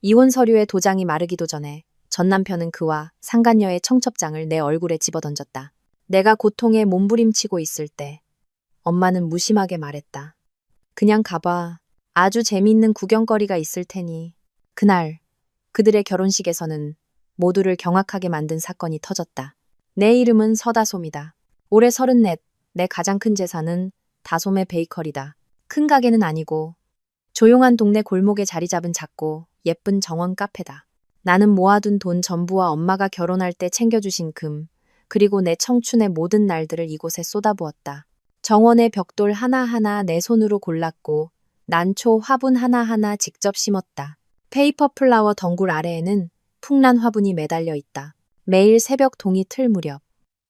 이혼 서류에 도장이 마르기도 전에 전 남편은 그와 상간녀의 청첩장을 내 얼굴에 집어던졌다. 내가 고통에 몸부림치고 있을 때 엄마는 무심하게 말했다. 그냥 가봐. 아주 재미있는 구경거리가 있을 테니. 그날 그들의 결혼식에서는 모두를 경악하게 만든 사건이 터졌다. 내 이름은 서다솜이다. 올해 34. 내 가장 큰 재산은 다솜의 베이커리다. 큰 가게는 아니고 조용한 동네 골목에 자리 잡은 작고 예쁜 정원 카페다. 나는 모아둔 돈 전부와 엄마가 결혼할 때 챙겨주신 금, 그리고 내 청춘의 모든 날들을 이곳에 쏟아부었다. 정원의 벽돌 하나하나 내 손으로 골랐고 난초 화분 하나하나 직접 심었다. 페이퍼 플라워 덩굴 아래에는 풍란 화분이 매달려 있다. 매일 새벽 동이 틀 무렵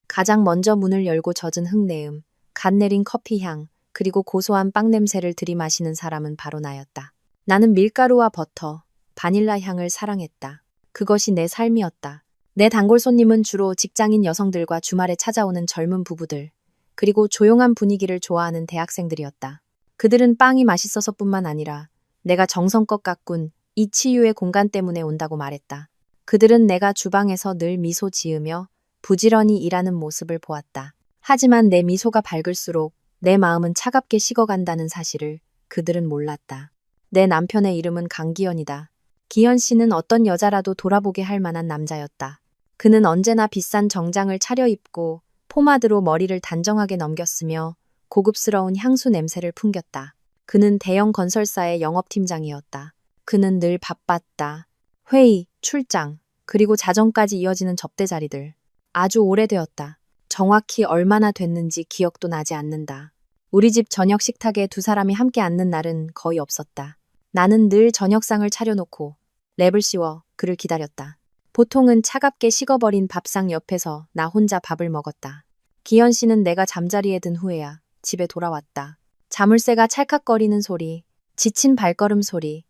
가장 먼저 문을 열고 젖은 흙내음, 갓 내린 커피향, 그리고 고소한 빵 냄새를 들이마시는 사람은 바로 나였다. 나는 밀가루와 버터, 바닐라 향을 사랑했다. 그것이 내 삶이었다. 내 단골 손님은 주로 직장인 여성들과 주말에 찾아오는 젊은 부부들, 그리고 조용한 분위기를 좋아하는 대학생들이었다. 그들은 빵이 맛있어서뿐만 아니라 내가 정성껏 가꾼 이 치유의 공간 때문에 온다고 말했다. 그들은 내가 주방에서 늘 미소 지으며 부지런히 일하는 모습을 보았다. 하지만 내 미소가 밝을수록 내 마음은 차갑게 식어간다는 사실을 그들은 몰랐다. 내 남편의 이름은 강기현이다. 기현 씨는 어떤 여자라도 돌아보게 할 만한 남자였다. 그는 언제나 비싼 정장을 차려입고 포마드로 머리를 단정하게 넘겼으며 고급스러운 향수 냄새를 풍겼다. 그는 대형 건설사의 영업팀장이었다. 그는 늘 바빴다. 회의, 출장, 그리고 자정까지 이어지는 접대 자리들. 아주 오래되었다. 정확히 얼마나 됐는지 기억도 나지 않는다. 우리 집 저녁 식탁에 두 사람이 함께 앉는 날은 거의 없었다. 나는 늘 저녁상을 차려놓고 랩을 씌워 그를 기다렸다. 보통은 차갑게 식어버린 밥상 옆에서 나 혼자 밥을 먹었다. 기현 씨는 내가 잠자리에 든 후에야 집에 돌아왔다. 자물쇠가 찰칵거리는 소리, 지친 발걸음 소리,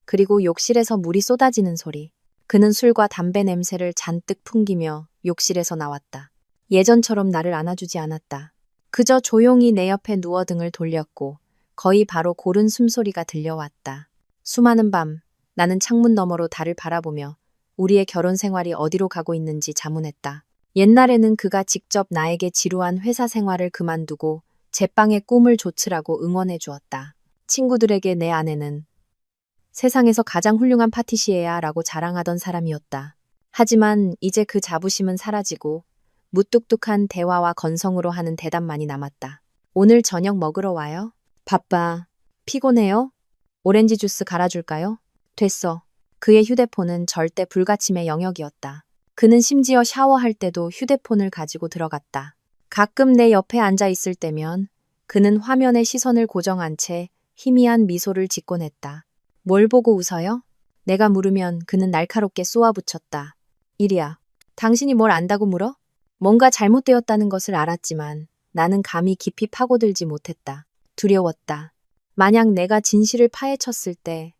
그리고 욕실에서 물이 쏟아지는 소리. 그는 술과 담배 냄새를 잔뜩 풍기며 욕실에서 나왔다. 예전처럼 나를 안아주지 않았다. 그저 조용히 내 옆에 누워 등을 돌렸고 거의 바로 고른 숨소리가 들려왔다. 수많은 밤 나는 창문 너머로 달을 바라보며 우리의 결혼 생활이 어디로 가고 있는지 자문했다. 옛날에는 그가 직접 나에게 지루한 회사 생활을 그만두고 제빵의 꿈을 좇으라고 응원해 주었다. 친구들에게 내 아내는 세상에서 가장 훌륭한 파티시에야 라고 자랑하던 사람이었다. 하지만 이제 그 자부심은 사라지고 무뚝뚝한 대화와 건성으로 하는 대답만이 남았다. 오늘 저녁 먹으러 와요? 바빠. 피곤해요? 오렌지 주스 갈아줄까요? 됐어. 그의 휴대폰은 절대 불가침의 영역이었다. 그는 심지어 샤워할 때도 휴대폰을 가지고 들어갔다. 가끔 내 옆에 앉아 있을 때면 그는 화면에 시선을 고정한 채 희미한 미소를 짓곤 했다. 뭘 보고 웃어요? 내가 물으면 그는 날카롭게 쏘아붙였다. 일이야. 당신이 뭘 안다고 물어? 뭔가 잘못되었다는 것을 알았지만 나는 감히 깊이 파고들지 못했다. 두려웠다. 만약 내가 진실을 파헤쳤을 때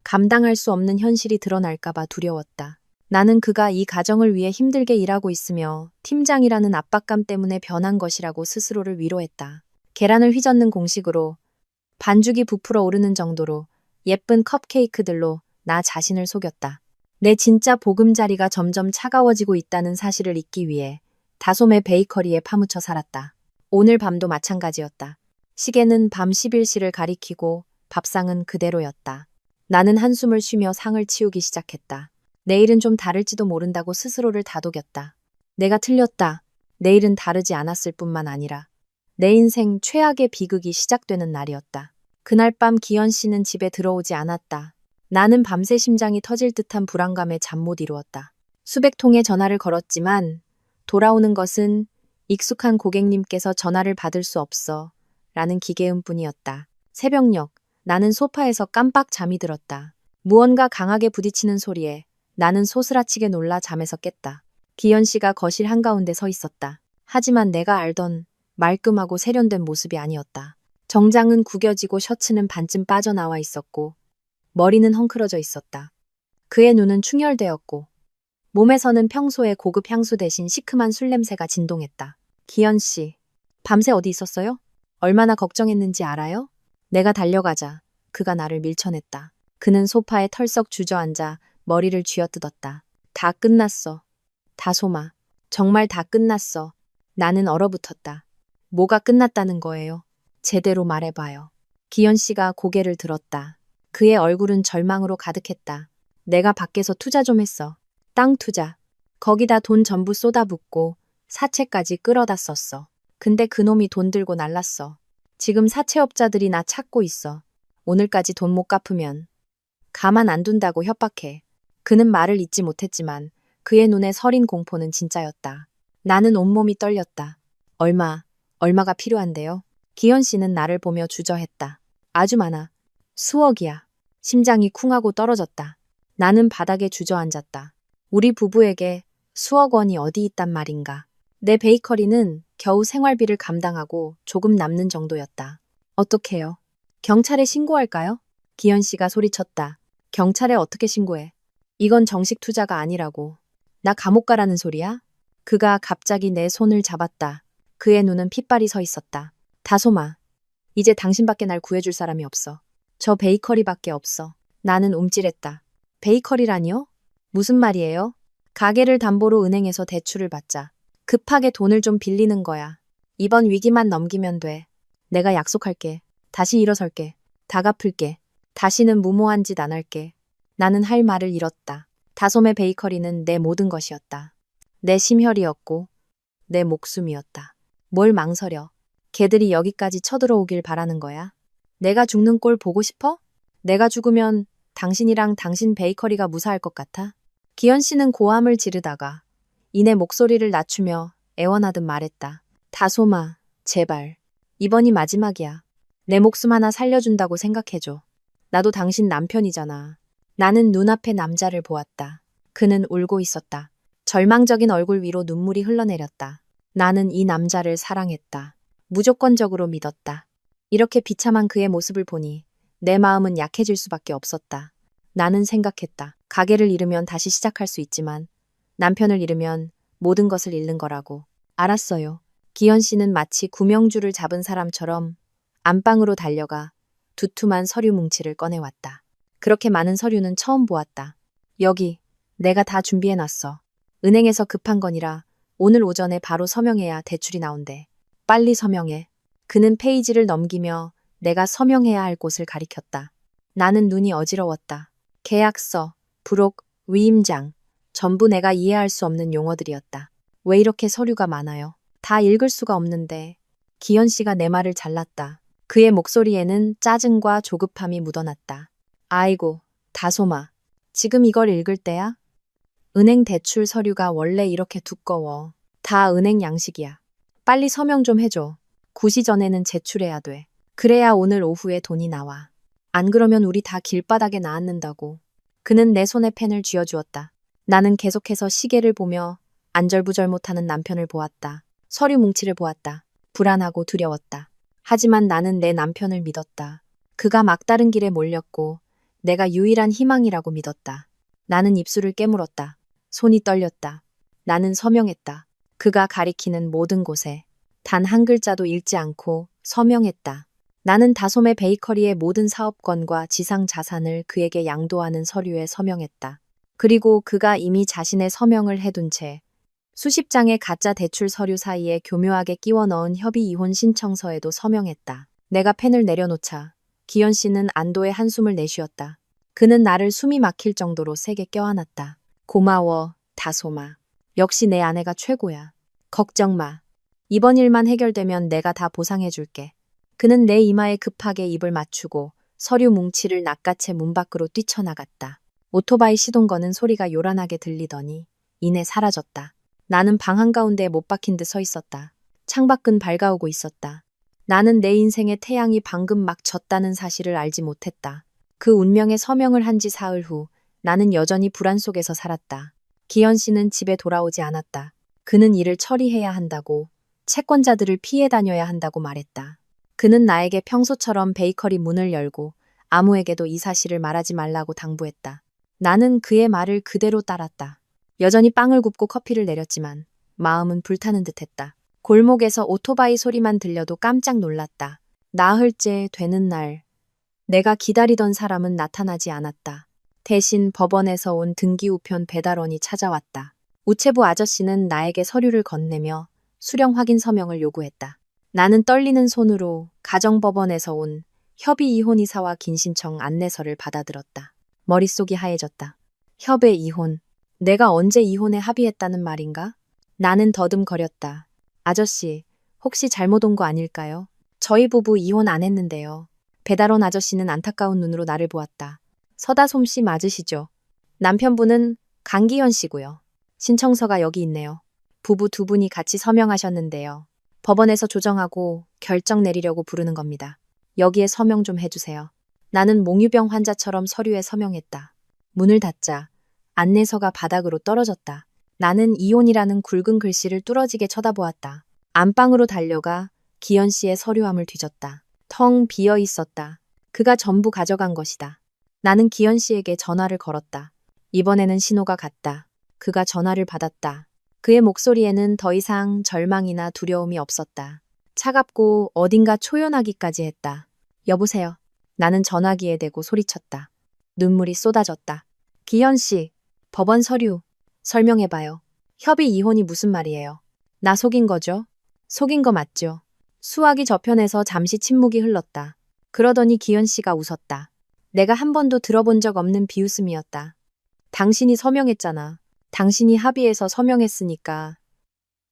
감당할 수 없는 현실이 드러날까봐 두려웠다. 나는 그가 이 가정을 위해 힘들게 일하고 있으며 팀장이라는 압박감 때문에 변한 것이라고 스스로를 위로했다. 계란을 휘젓는 공식으로 반죽이 부풀어 오르는 정도로 예쁜 컵케이크들로 나 자신을 속였다. 내 진짜 보금자리가 점점 차가워지고 있다는 사실을 잊기 위해 다솜의 베이커리에 파묻혀 살았다. 오늘 밤도 마찬가지였다. 시계는 밤 11시를 가리키고 밥상은 그대로였다. 나는 한숨을 쉬며 상을 치우기 시작했다. 내일은 좀 다를지도 모른다고 스스로를 다독였다. 내가 틀렸다. 내일은 다르지 않았을 뿐만 아니라 내 인생 최악의 비극이 시작되는 날이었다. 그날 밤 기현 씨는 집에 들어오지 않았다. 나는 밤새 심장이 터질 듯한 불안감에 잠 못 이루었다. 수백 통의 전화를 걸었지만 돌아오는 것은 익숙한 고객님께서 전화를 받을 수 없어 라는 기계음뿐이었다. 새벽녘 나는 소파에서 깜빡 잠이 들었다. 무언가 강하게 부딪히는 소리에 나는 소스라치게 놀라 잠에서 깼다. 기현 씨가 거실 한가운데 서 있었다. 하지만 내가 알던 말끔하고 세련된 모습이 아니었다. 정장은 구겨지고 셔츠는 반쯤 빠져나와 있었고 머리는 헝클어져 있었다. 그의 눈은 충혈되었고 몸에서는 평소의 고급 향수 대신 시큼한 술 냄새가 진동했다. 기현 씨, 밤새 어디 있었어요? 얼마나 걱정했는지 알아요? 내가 달려가자 그가 나를 밀쳐냈다. 그는 소파에 털썩 주저앉아 머리를 쥐어뜯었다. 다 끝났어. 다솜아. 정말 다 끝났어. 나는 얼어붙었다. 뭐가 끝났다는 거예요? 제대로 말해봐요. 기현 씨가 고개를 들었다. 그의 얼굴은 절망으로 가득했다. 내가 밖에서 투자 좀 했어. 땅 투자. 거기다 돈 전부 쏟아붓고 사채까지 끌어다 썼어. 근데 그놈이 돈 들고 날랐어. 지금 사채업자들이 나 찾고 있어. 오늘까지 돈 못 갚으면 가만 안 둔다고 협박해. 그는 말을 잇지 못했지만 그의 눈에 서린 공포는 진짜였다. 나는 온몸이 떨렸다. 얼마가 필요한데요? 기현 씨는 나를 보며 주저했다. 아주 많아. 수억이야. 심장이 쿵하고 떨어졌다. 나는 바닥에 주저앉았다. 우리 부부에게 수억 원이 어디 있단 말인가. 내 베이커리는 겨우 생활비를 감당하고 조금 남는 정도였다. 어떡해요? 경찰에 신고할까요? 기현 씨가 소리쳤다. 경찰에 어떻게 신고해? 이건 정식 투자가 아니라고. 나 감옥 가라는 소리야? 그가 갑자기 내 손을 잡았다. 그의 눈은 핏발이 서 있었다. 다솜아, 이제 당신밖에 날 구해줄 사람이 없어. 저 베이커리밖에 없어. 나는 움찔했다. 베이커리라니요? 무슨 말이에요? 가게를 담보로 은행에서 대출을 받자. 급하게 돈을 좀 빌리는 거야. 이번 위기만 넘기면 돼. 내가 약속할게. 다시 일어설게. 다 갚을게. 다시는 무모한 짓 안 할게. 나는 할 말을 잃었다. 다솜의 베이커리는 내 모든 것이었다. 내 심혈이었고 내 목숨이었다. 뭘 망설여. 걔들이 여기까지 쳐들어오길 바라는 거야. 내가 죽는 꼴 보고 싶어? 내가 죽으면 당신이랑 당신 베이커리가 무사할 것 같아? 기현 씨는 고함을 지르다가 이내 목소리를 낮추며 애원하듯 말했다. 다솜아, 제발. 이번이 마지막이야. 내 목숨 하나 살려준다고 생각해줘. 나도 당신 남편이잖아. 나는 눈앞의 남자를 보았다. 그는 울고 있었다. 절망적인 얼굴 위로 눈물이 흘러내렸다. 나는 이 남자를 사랑했다. 무조건적으로 믿었다. 이렇게 비참한 그의 모습을 보니 내 마음은 약해질 수밖에 없었다. 나는 생각했다. 가게를 잃으면 다시 시작할 수 있지만 남편을 잃으면 모든 것을 잃는 거라고. 알았어요. 기현 씨는 마치 구명주를 잡은 사람처럼 안방으로 달려가 두툼한 서류 뭉치를 꺼내왔다. 그렇게 많은 서류는 처음 보았다. 여기, 내가 다 준비해놨어. 은행에서 급한 건이라 오늘 오전에 바로 서명해야 대출이 나온대. 빨리 서명해. 그는 페이지를 넘기며 내가 서명해야 할 곳을 가리켰다. 나는 눈이 어지러웠다. 계약서, 부록, 위임장, 전부 내가 이해할 수 없는 용어들이었다. 왜 이렇게 서류가 많아요? 다 읽을 수가 없는데. 기현 씨가 내 말을 잘랐다. 그의 목소리에는 짜증과 조급함이 묻어났다. 아이고, 다솜아. 지금 이걸 읽을 때야? 은행 대출 서류가 원래 이렇게 두꺼워. 다 은행 양식이야. 빨리 서명 좀 해줘. 9시 전에는 제출해야 돼. 그래야 오늘 오후에 돈이 나와. 안 그러면 우리 다 길바닥에 나앉는다고. 그는 내 손에 펜을 쥐어주었다. 나는 계속해서 시계를 보며 안절부절 못하는 남편을 보았다. 서류 뭉치를 보았다. 불안하고 두려웠다. 하지만 나는 내 남편을 믿었다. 그가 막다른 길에 몰렸고 내가 유일한 희망이라고 믿었다. 나는 입술을 깨물었다. 손이 떨렸다. 나는 서명했다. 그가 가리키는 모든 곳에 단 한 글자도 읽지 않고 서명했다. 나는 다솜의 베이커리의 모든 사업권과 지상 자산을 그에게 양도하는 서류에 서명했다. 그리고 그가 이미 자신의 서명을 해둔 채 수십 장의 가짜 대출 서류 사이에 교묘하게 끼워 넣은 협의 이혼 신청서에도 서명했다. 내가 펜을 내려놓자 기현 씨는 안도의 한숨을 내쉬었다. 그는 나를 숨이 막힐 정도로 세게 껴안았다. 고마워, 다솜아. 역시 내 아내가 최고야. 걱정 마. 이번 일만 해결되면 내가 다 보상해줄게. 그는 내 이마에 급하게 입을 맞추고 서류 뭉치를 낚아채 문 밖으로 뛰쳐나갔다. 오토바이 시동 거는 소리가 요란하게 들리더니 이내 사라졌다. 나는 방 한가운데에 못 박힌 듯 서 있었다. 창밖은 밝아오고 있었다. 나는 내 인생의 태양이 방금 막 졌다는 사실을 알지 못했다. 그 운명의 서명을 한 지 사흘 후 나는 여전히 불안 속에서 살았다. 기현 씨는 집에 돌아오지 않았다. 그는 일을 처리해야 한다고, 채권자들을 피해 다녀야 한다고 말했다. 그는 나에게 평소처럼 베이커리 문을 열고 아무에게도 이 사실을 말하지 말라고 당부했다. 나는 그의 말을 그대로 따랐다. 여전히 빵을 굽고 커피를 내렸지만 마음은 불타는 듯했다. 골목에서 오토바이 소리만 들려도 깜짝 놀랐다. 나흘째 되는 날 내가 기다리던 사람은 나타나지 않았다. 대신 법원에서 온 등기우편 배달원이 찾아왔다. 우체부 아저씨는 나에게 서류를 건네며 수령 확인 서명을 요구했다. 나는 떨리는 손으로 가정법원에서 온 협의 이혼 이사와 긴신청 안내서를 받아들었다. 머릿속이 하얘졌다. 협의 이혼. 내가 언제 이혼에 합의했다는 말인가? 나는 더듬거렸다. 아저씨, 혹시 잘못 온 거 아닐까요? 저희 부부 이혼 안 했는데요. 배달원 아저씨는 안타까운 눈으로 나를 보았다. 서다솜 씨 맞으시죠? 남편분은 강기현 씨고요. 신청서가 여기 있네요. 부부 두 분이 같이 서명하셨는데요. 법원에서 조정하고 결정 내리려고 부르는 겁니다. 여기에 서명 좀 해주세요. 나는 몽유병 환자처럼 서류에 서명했다. 문을 닫자 안내서가 바닥으로 떨어졌다. 나는 이혼이라는 굵은 글씨를 뚫어지게 쳐다보았다. 안방으로 달려가 기현 씨의 서류함을 뒤졌다. 텅 비어 있었다. 그가 전부 가져간 것이다. 나는 기현 씨에게 전화를 걸었다. 이번에는 신호가 갔다. 그가 전화를 받았다. 그의 목소리에는 더 이상 절망이나 두려움이 없었다. 차갑고 어딘가 초연하기까지 했다. 여보세요. 나는 전화기에 대고 소리쳤다. 눈물이 쏟아졌다. 기현 씨, 법원 서류 설명해봐요. 협의 이혼이 무슨 말이에요? 나 속인 거죠? 속인 거 맞죠? 수화기 저편에서 잠시 침묵이 흘렀다. 그러더니 기현 씨가 웃었다. 내가 한 번도 들어본 적 없는 비웃음이었다. 당신이 서명했잖아. 당신이 합의해서 서명했으니까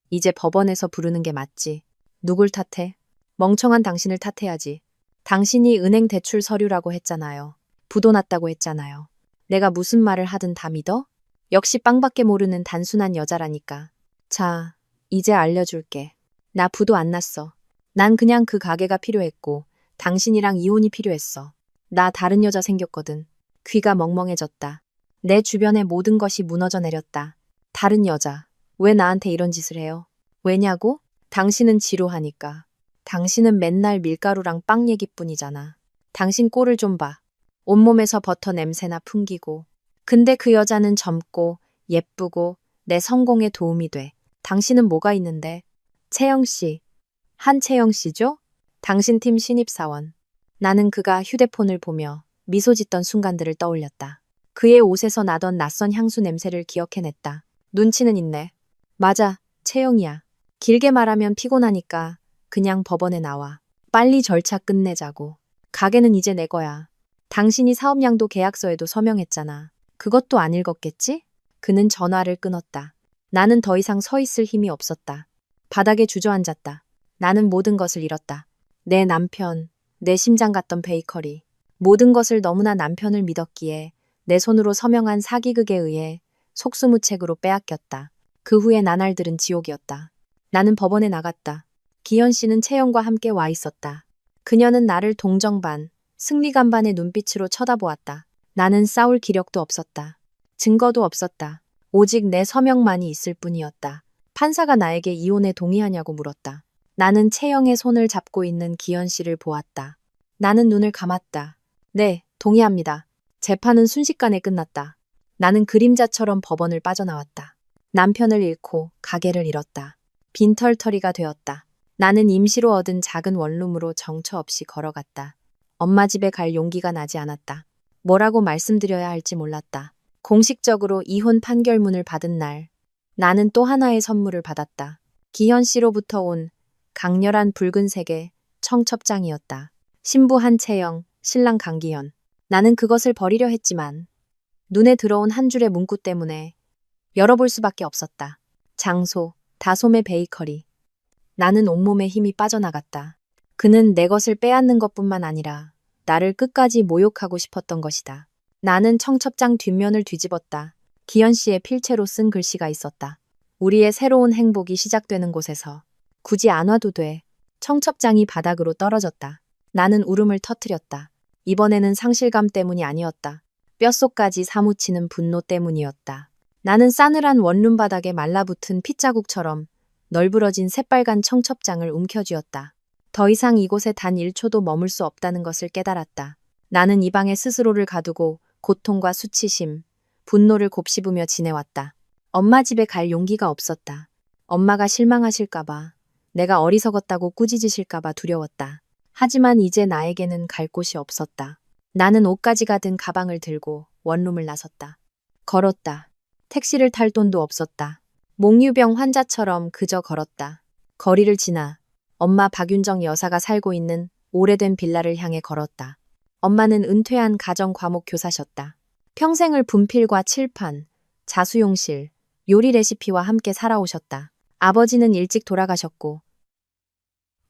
이제 법원에서 부르는 게 맞지. 누굴 탓해? 멍청한 당신을 탓해야지. 당신이 은행 대출 서류라고 했잖아요. 부도 났다고 했잖아요. 내가 무슨 말을 하든 다 믿어? 역시 빵밖에 모르는 단순한 여자라니까. 자, 이제 알려줄게. 나 부도 안 났어. 난 그냥 그 가게가 필요했고 당신이랑 이혼이 필요했어. 나 다른 여자 생겼거든. 귀가 멍멍해졌다. 내 주변의 모든 것이 무너져 내렸다. 다른 여자. 왜 나한테 이런 짓을 해요? 왜냐고? 당신은 지루하니까. 당신은 맨날 밀가루랑 빵 얘기뿐이잖아. 당신 꼴을 좀 봐. 온몸에서 버터 냄새나 풍기고. 근데 그 여자는 젊고 예쁘고 내 성공에 도움이 돼. 당신은 뭐가 있는데? 채영 씨. 한채영 씨죠? 당신 팀 신입사원. 나는 그가 휴대폰을 보며 미소 짓던 순간들을 떠올렸다. 그의 옷에서 나던 낯선 향수 냄새를 기억해냈다. 눈치는 있네. 맞아, 채영이야. 길게 말하면 피곤하니까 그냥 법원에 나와. 빨리 절차 끝내자고. 가게는 이제 내 거야. 당신이 사업양도 계약서에도 서명했잖아. 그것도 안 읽었겠지? 그는 전화를 끊었다. 나는 더 이상 서 있을 힘이 없었다. 바닥에 주저앉았다. 나는 모든 것을 잃었다. 내 남편, 내 심장 같던 베이커리. 모든 것을 너무나 남편을 믿었기에 내 손으로 서명한 사기극에 의해 속수무책으로 빼앗겼다. 그 후에 나날들은 지옥이었다. 나는 법원에 나갔다. 기현 씨는 채영과 함께 와 있었다. 그녀는 나를 동정 반, 승리감 반의 눈빛으로 쳐다보았다. 나는 싸울 기력도 없었다. 증거도 없었다. 오직 내 서명만이 있을 뿐이었다. 판사가 나에게 이혼에 동의하냐고 물었다. 나는 채영의 손을 잡고 있는 기현 씨를 보았다. 나는 눈을 감았다. 네, 동의합니다. 재판은 순식간에 끝났다. 나는 그림자처럼 법원을 빠져나왔다. 남편을 잃고 가게를 잃었다. 빈털터리가 되었다. 나는 임시로 얻은 작은 원룸으로 정처 없이 걸어갔다. 엄마 집에 갈 용기가 나지 않았다. 뭐라고 말씀드려야 할지 몰랐다. 공식적으로 이혼 판결문을 받은 날, 나는 또 하나의 선물을 받았다. 기현 씨로부터 온 강렬한 붉은색의 청첩장이었다. 신부 한채영, 신랑 강기현. 나는 그것을 버리려 했지만 눈에 들어온 한 줄의 문구 때문에 열어볼 수밖에 없었다. 장소, 다솜의 베이커리. 나는 온몸에 힘이 빠져나갔다. 그는 내 것을 빼앗는 것뿐만 아니라 나를 끝까지 모욕하고 싶었던 것이다. 나는 청첩장 뒷면을 뒤집었다. 기현 씨의 필체로 쓴 글씨가 있었다. 우리의 새로운 행복이 시작되는 곳에서 굳이 안 와도 돼. 청첩장이 바닥으로 떨어졌다. 나는 울음을 터뜨렸다. 이번에는 상실감 때문이 아니었다. 뼛속까지 사무치는 분노 때문이었다. 나는 싸늘한 원룸 바닥에 말라붙은 핏자국처럼 널브러진 새빨간 청첩장을 움켜쥐었다. 더 이상 이곳에 단 1초도 머물 수 없다는 것을 깨달았다. 나는 이 방에 스스로를 가두고 고통과 수치심, 분노를 곱씹으며 지내왔다. 엄마 집에 갈 용기가 없었다. 엄마가 실망하실까봐, 내가 어리석었다고 꾸짖으실까봐 두려웠다. 하지만 이제 나에게는 갈 곳이 없었다. 나는 옷가지가 든 가방을 들고 원룸을 나섰다. 걸었다. 택시를 탈 돈도 없었다. 몽유병 환자처럼 그저 걸었다. 거리를 지나 엄마 박윤정 여사가 살고 있는 오래된 빌라를 향해 걸었다. 엄마는 은퇴한 가정 과목 교사셨다. 평생을 분필과 칠판, 자수용실, 요리 레시피와 함께 살아오셨다. 아버지는 일찍 돌아가셨고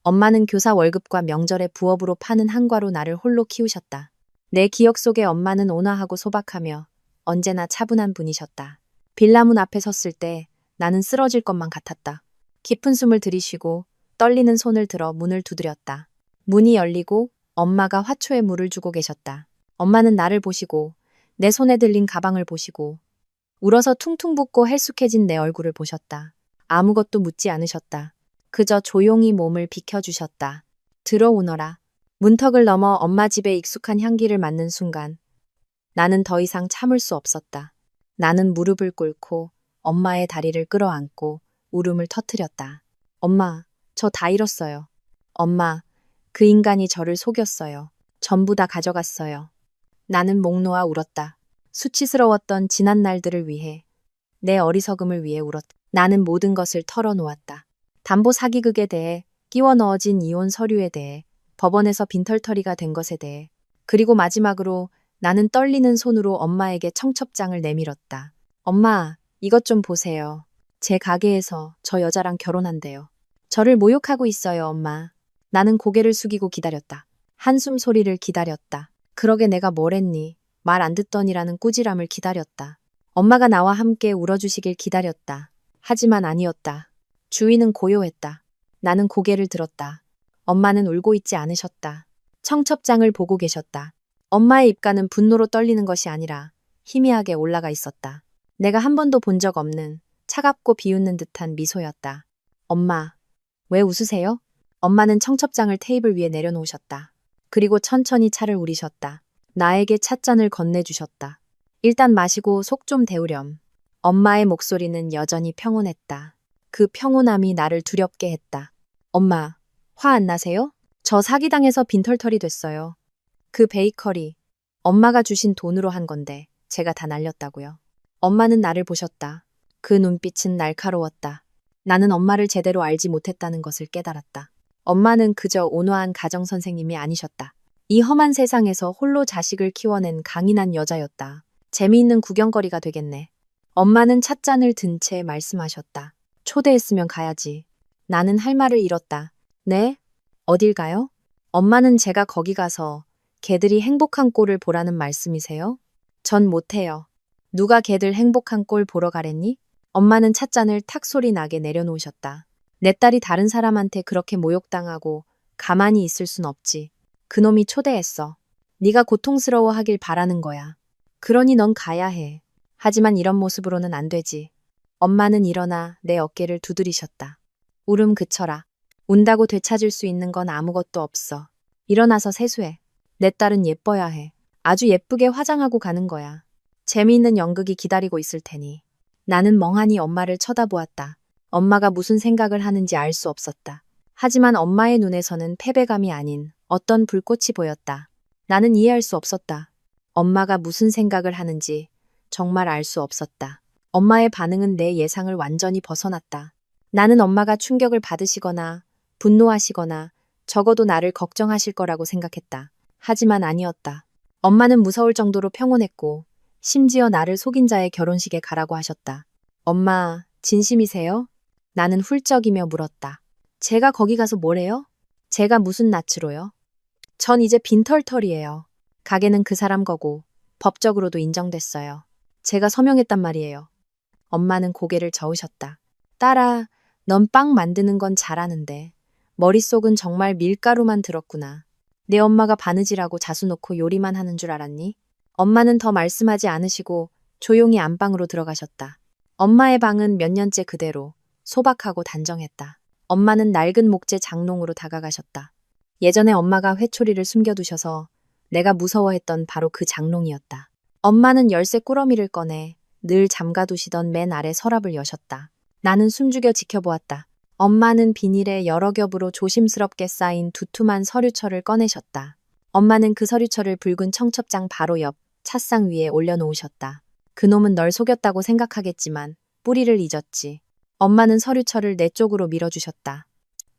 엄마는 교사 월급과 명절에 부업으로 파는 한과로 나를 홀로 키우셨다. 내 기억 속에 엄마는 온화하고 소박하며 언제나 차분한 분이셨다. 빌라문 앞에 섰을 때 나는 쓰러질 것만 같았다. 깊은 숨을 들이쉬고 떨리는 손을 들어 문을 두드렸다. 문이 열리고 엄마가 화초에 물을 주고 계셨다. 엄마는 나를 보시고 내 손에 들린 가방을 보시고 울어서 퉁퉁 붓고 헬쑥해진 내 얼굴을 보셨다. 아무것도 묻지 않으셨다. 그저 조용히 몸을 비켜주셨다. 들어오너라. 문턱을 넘어 엄마 집의 익숙한 향기를 맡는 순간 나는 더 이상 참을 수 없었다. 나는 무릎을 꿇고 엄마의 다리를 끌어안고 울음을 터뜨렸다. 엄마, 저 다 잃었어요. 엄마, 그 인간이 저를 속였어요. 전부 다 가져갔어요. 나는 목 놓아 울었다. 수치스러웠던 지난 날들을 위해, 내 어리석음을 위해 울었다. 나는 모든 것을 털어놓았다. 담보 사기극에 대해, 끼워 넣어진 이혼 서류에 대해, 법원에서 빈털터리가 된 것에 대해, 그리고 마지막으로 나는 떨리는 손으로 엄마에게 청첩장을 내밀었다. 엄마, 이것 좀 보세요. 제 가게에서 저 여자랑 결혼한대요. 저를 모욕하고 있어요, 엄마. 나는 고개를 숙이고 기다렸다. 한숨 소리를 기다렸다. 그러게 내가 뭘 했니? 말 안 듣더니라는 꾸지람을 기다렸다. 엄마가 나와 함께 울어주시길 기다렸다. 하지만 아니었다. 주위는 고요했다. 나는 고개를 들었다. 엄마는 울고 있지 않으셨다. 청첩장을 보고 계셨다. 엄마의 입가는 분노로 떨리는 것이 아니라 희미하게 올라가 있었다. 내가 한 번도 본 적 없는 차갑고 비웃는 듯한 미소였다. 엄마, 왜 웃으세요? 엄마는 청첩장을 테이블 위에 내려놓으셨다. 그리고 천천히 차를 우리셨다. 나에게 찻잔을 건네주셨다. 일단 마시고 속 좀 데우렴. 엄마의 목소리는 여전히 평온했다. 그 평온함이 나를 두렵게 했다. 엄마, 화 안 나세요? 저 사기당해서 빈털터리 됐어요. 그 베이커리, 엄마가 주신 돈으로 한 건데 제가 다 날렸다고요. 엄마는 나를 보셨다. 그 눈빛은 날카로웠다. 나는 엄마를 제대로 알지 못했다는 것을 깨달았다. 엄마는 그저 온화한 가정선생님이 아니셨다. 이 험한 세상에서 홀로 자식을 키워낸 강인한 여자였다. 재미있는 구경거리가 되겠네. 엄마는 찻잔을 든 채 말씀하셨다. 초대했으면 가야지. 나는 할 말을 잃었다. 네? 어딜 가요? 엄마는 제가 거기 가서 개들이 행복한 꼴을 보라는 말씀이세요? 전 못해요. 누가 개들 행복한 꼴 보러 가랬니? 엄마는 찻잔을 탁 소리 나게 내려놓으셨다. 내 딸이 다른 사람한테 그렇게 모욕당하고 가만히 있을 순 없지. 그놈이 초대했어. 네가 고통스러워하길 바라는 거야. 그러니 넌 가야 해. 하지만 이런 모습으로는 안 되지. 엄마는 일어나 내 어깨를 두드리셨다. 울음 그쳐라. 운다고 되찾을 수 있는 건 아무것도 없어. 일어나서 세수해. 내 딸은 예뻐야 해. 아주 예쁘게 화장하고 가는 거야. 재미있는 연극이 기다리고 있을 테니. 나는 멍하니 엄마를 쳐다보았다. 엄마가 무슨 생각을 하는지 알 수 없었다. 하지만 엄마의 눈에서는 패배감이 아닌 어떤 불꽃이 보였다. 나는 이해할 수 없었다. 엄마가 무슨 생각을 하는지 정말 알 수 없었다. 엄마의 반응은 내 예상을 완전히 벗어났다. 나는 엄마가 충격을 받으시거나 분노하시거나 적어도 나를 걱정하실 거라고 생각했다. 하지만 아니었다. 엄마는 무서울 정도로 평온했고 심지어 나를 속인 자의 결혼식에 가라고 하셨다. 엄마, 진심이세요? 나는 훌쩍이며 물었다. 제가 거기 가서 뭘 해요? 제가 무슨 낯으로요? 전 이제 빈털터리예요. 가게는 그 사람 거고 법적으로도 인정됐어요. 제가 서명했단 말이에요. 엄마는 고개를 저으셨다. 딸아, 넌 빵 만드는 건 잘하는데 머릿속은 정말 밀가루만 들었구나. 내 엄마가 바느질하고 자수 놓고 요리만 하는 줄 알았니? 엄마는 더 말씀하지 않으시고 조용히 안방으로 들어가셨다. 엄마의 방은 몇 년째 그대로 소박하고 단정했다. 엄마는 낡은 목재 장롱으로 다가가셨다. 예전에 엄마가 회초리를 숨겨두셔서 내가 무서워했던 바로 그 장롱이었다. 엄마는 열쇠 꾸러미를 꺼내 늘 잠가두시던 맨 아래 서랍을 여셨다. 나는 숨죽여 지켜보았다. 엄마는 비닐에 여러 겹으로 조심스럽게 쌓인 두툼한 서류철을 꺼내셨다. 엄마는 그 서류철을 붉은 청첩장 바로 옆 찻상 위에 올려놓으셨다. 그놈은 널 속였다고 생각하겠지만 뿌리를 잊었지. 엄마는 서류철을 내 쪽으로 밀어주셨다.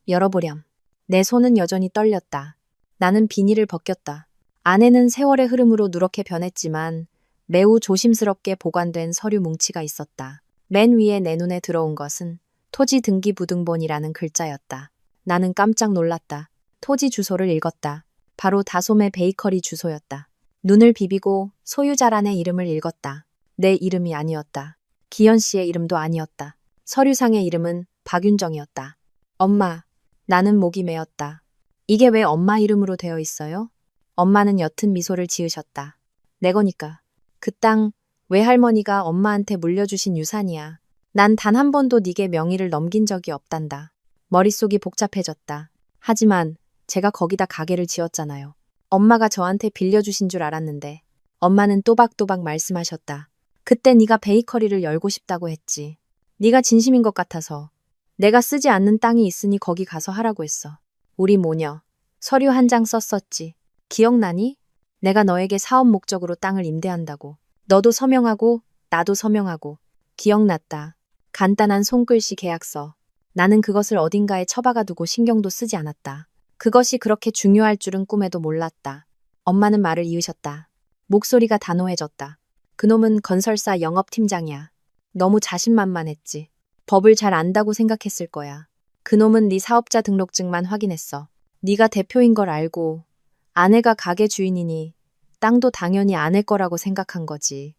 열어보렴. 내 손은 여전히 떨렸다. 나는 비닐을 벗겼다. 안에는 세월의 흐름으로 누렇게 변했지만 매우 조심스럽게 보관된 서류 뭉치가 있었다. 맨 위에 내 눈에 들어온 것은 토지 등기부등본이라는 글자였다. 나는 깜짝 놀랐다. 토지 주소를 읽었다. 바로 다솜의 베이커리 주소였다. 눈을 비비고 소유자란의 이름을 읽었다. 내 이름이 아니었다. 기현 씨의 이름도 아니었다. 서류상의 이름은 박윤정이었다. 엄마, 나는 목이 메었다. 이게 왜 엄마 이름으로 되어 있어요? 엄마는 옅은 미소를 지으셨다. 내 거니까. 그 땅 외할머니가 엄마한테 물려주신 유산이야. 난 단 한 번도 네게 명의를 넘긴 적이 없단다. 머릿속이 복잡해졌다. 하지만 제가 거기다 가게를 지었잖아요. 엄마가 저한테 빌려주신 줄 알았는데 엄마는 또박또박 말씀하셨다. 그때 네가 베이커리를 열고 싶다고 했지. 네가 진심인 것 같아서. 내가 쓰지 않는 땅이 있으니 거기 가서 하라고 했어. 우리 모녀. 서류 한 장 썼었지. 기억나니? 내가 너에게 사업 목적으로 땅을 임대한다고. 너도 서명하고 나도 서명하고. 기억났다. 간단한 손글씨 계약서. 나는 그것을 어딘가에 처박아 두고 신경도 쓰지 않았다. 그것이 그렇게 중요할 줄은 꿈에도 몰랐다. 엄마는 말을 이으셨다. 목소리가 단호해졌다. 그놈은 건설사 영업팀장이야. 너무 자신만만했지. 법을 잘 안다고 생각했을 거야. 그놈은 네 사업자 등록증만 확인했어. 네가 대표인 걸 알고 아내가 가게 주인이니 땅도 당연히 아내 거라고 생각한 거지.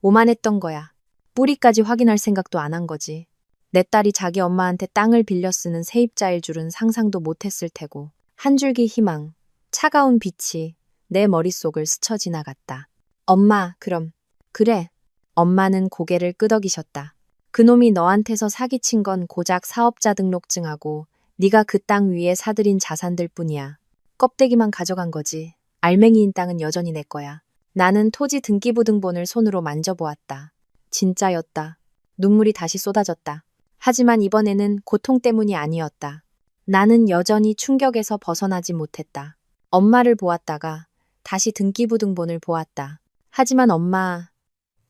오만했던 거야. 뿌리까지 확인할 생각도 안 한 거지. 내 딸이 자기 엄마한테 땅을 빌려 쓰는 세입자일 줄은 상상도 못했을 테고. 한 줄기 희망, 차가운 빛이 내 머릿속을 스쳐 지나갔다. 엄마, 그럼. 그래. 엄마는 고개를 끄덕이셨다. 그놈이 너한테서 사기친 건 고작 사업자 등록증하고 네가 그 땅 위에 사들인 자산들 뿐이야. 껍데기만 가져간 거지. 알맹이인 땅은 여전히 내 거야. 나는 토지 등기부등본을 손으로 만져보았다. 진짜였다. 눈물이 다시 쏟아졌다. 하지만 이번에는 고통 때문이 아니었다. 나는 여전히 충격에서 벗어나지 못했다. 엄마를 보았다가 다시 등기부등본을 보았다. 하지만 엄마,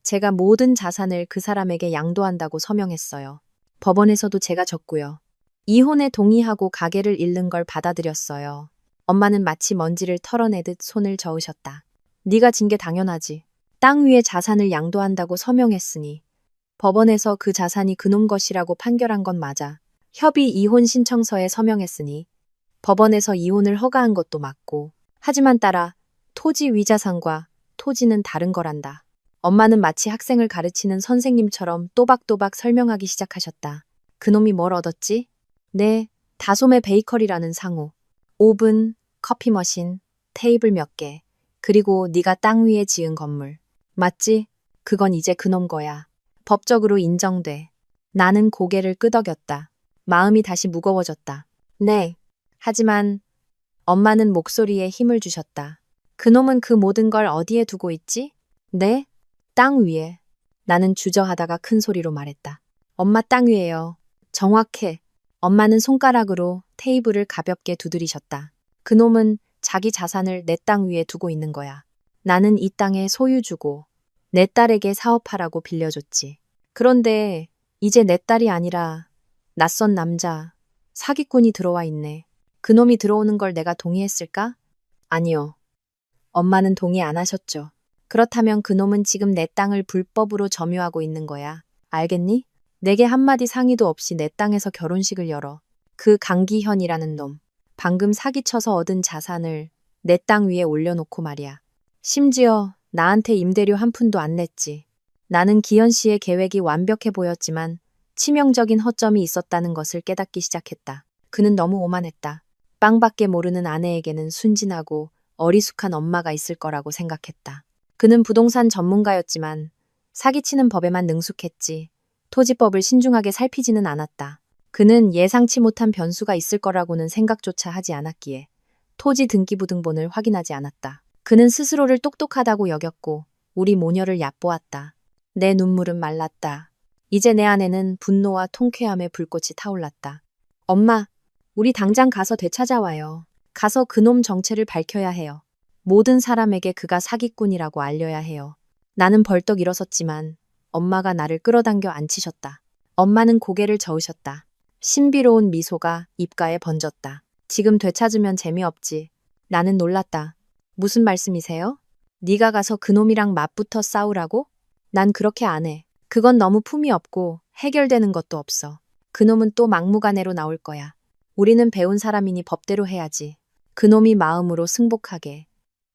제가 모든 자산을 그 사람에게 양도한다고 서명했어요. 법원에서도 제가 졌고요. 이혼에 동의하고 가게를 잃는 걸 받아들였어요. 엄마는 마치 먼지를 털어내듯 손을 저으셨다. 네가 진 게 당연하지. 땅 위에 자산을 양도한다고 서명했으니 법원에서 그 자산이 그놈 것이라고 판결한 건 맞아. 협의 이혼 신청서에 서명했으니 법원에서 이혼을 허가한 것도 맞고. 하지만 딸아, 토지 위자산과 토지는 다른 거란다. 엄마는 마치 학생을 가르치는 선생님처럼 또박또박 설명하기 시작하셨다. 그놈이 뭘 얻었지? 네, 다솜의 베이커리라는 상호, 오븐, 커피 머신, 테이블 몇 개, 그리고 네가 땅 위에 지은 건물. 맞지? 그건 이제 그놈 거야. 법적으로 인정돼. 나는 고개를 끄덕였다. 마음이 다시 무거워졌다. 네. 하지만 엄마는 목소리에 힘을 주셨다. 그놈은 그 모든 걸 어디에 두고 있지? 네? 땅 위에. 나는 주저하다가 큰 소리로 말했다. 엄마 땅 위에요. 정확해. 엄마는 손가락으로 테이블을 가볍게 두드리셨다. 그놈은 자기 자산을 내 땅 위에 두고 있는 거야. 나는 이 땅의 소유주고 내 딸에게 사업하라고 빌려줬지. 그런데 이제 내 딸이 아니라 낯선 남자, 사기꾼이 들어와 있네. 그놈이 들어오는 걸 내가 동의했을까? 아니요. 엄마는 동의 안 하셨죠. 그렇다면 그놈은 지금 내 땅을 불법으로 점유하고 있는 거야. 알겠니? 내게 한마디 상의도 없이 내 땅에서 결혼식을 열어. 그 강기현이라는 놈, 방금 사기쳐서 얻은 자산을 내 땅 위에 올려놓고 말이야. 심지어 나한테 임대료 한 푼도 안 냈지. 나는 기현 씨의 계획이 완벽해 보였지만 치명적인 허점이 있었다는 것을 깨닫기 시작했다. 그는 너무 오만했다. 빵밖에 모르는 아내에게는 순진하고 어리숙한 엄마가 있을 거라고 생각했다. 그는 부동산 전문가였지만 사기치는 법에만 능숙했지 토지법을 신중하게 살피지는 않았다. 그는 예상치 못한 변수가 있을 거라고는 생각조차 하지 않았기에 토지 등기부등본을 확인하지 않았다. 그는 스스로를 똑똑하다고 여겼고 우리 모녀를 얕보았다. 내 눈물은 말랐다. 이제 내 안에는 분노와 통쾌함의 불꽃이 타올랐다. 엄마, 우리 당장 가서 되찾아와요. 가서 그놈 정체를 밝혀야 해요. 모든 사람에게 그가 사기꾼이라고 알려야 해요. 나는 벌떡 일어섰지만 엄마가 나를 끌어당겨 앉히셨다. 엄마는 고개를 저으셨다. 신비로운 미소가 입가에 번졌다. 지금 되찾으면 재미없지. 나는 놀랐다. 무슨 말씀이세요? 네가 가서 그놈이랑 맞붙어 싸우라고? 난 그렇게 안 해. 그건 너무 품이 없고 해결되는 것도 없어. 그놈은 또 막무가내로 나올 거야. 우리는 배운 사람이니 법대로 해야지. 그놈이 마음으로 승복하게,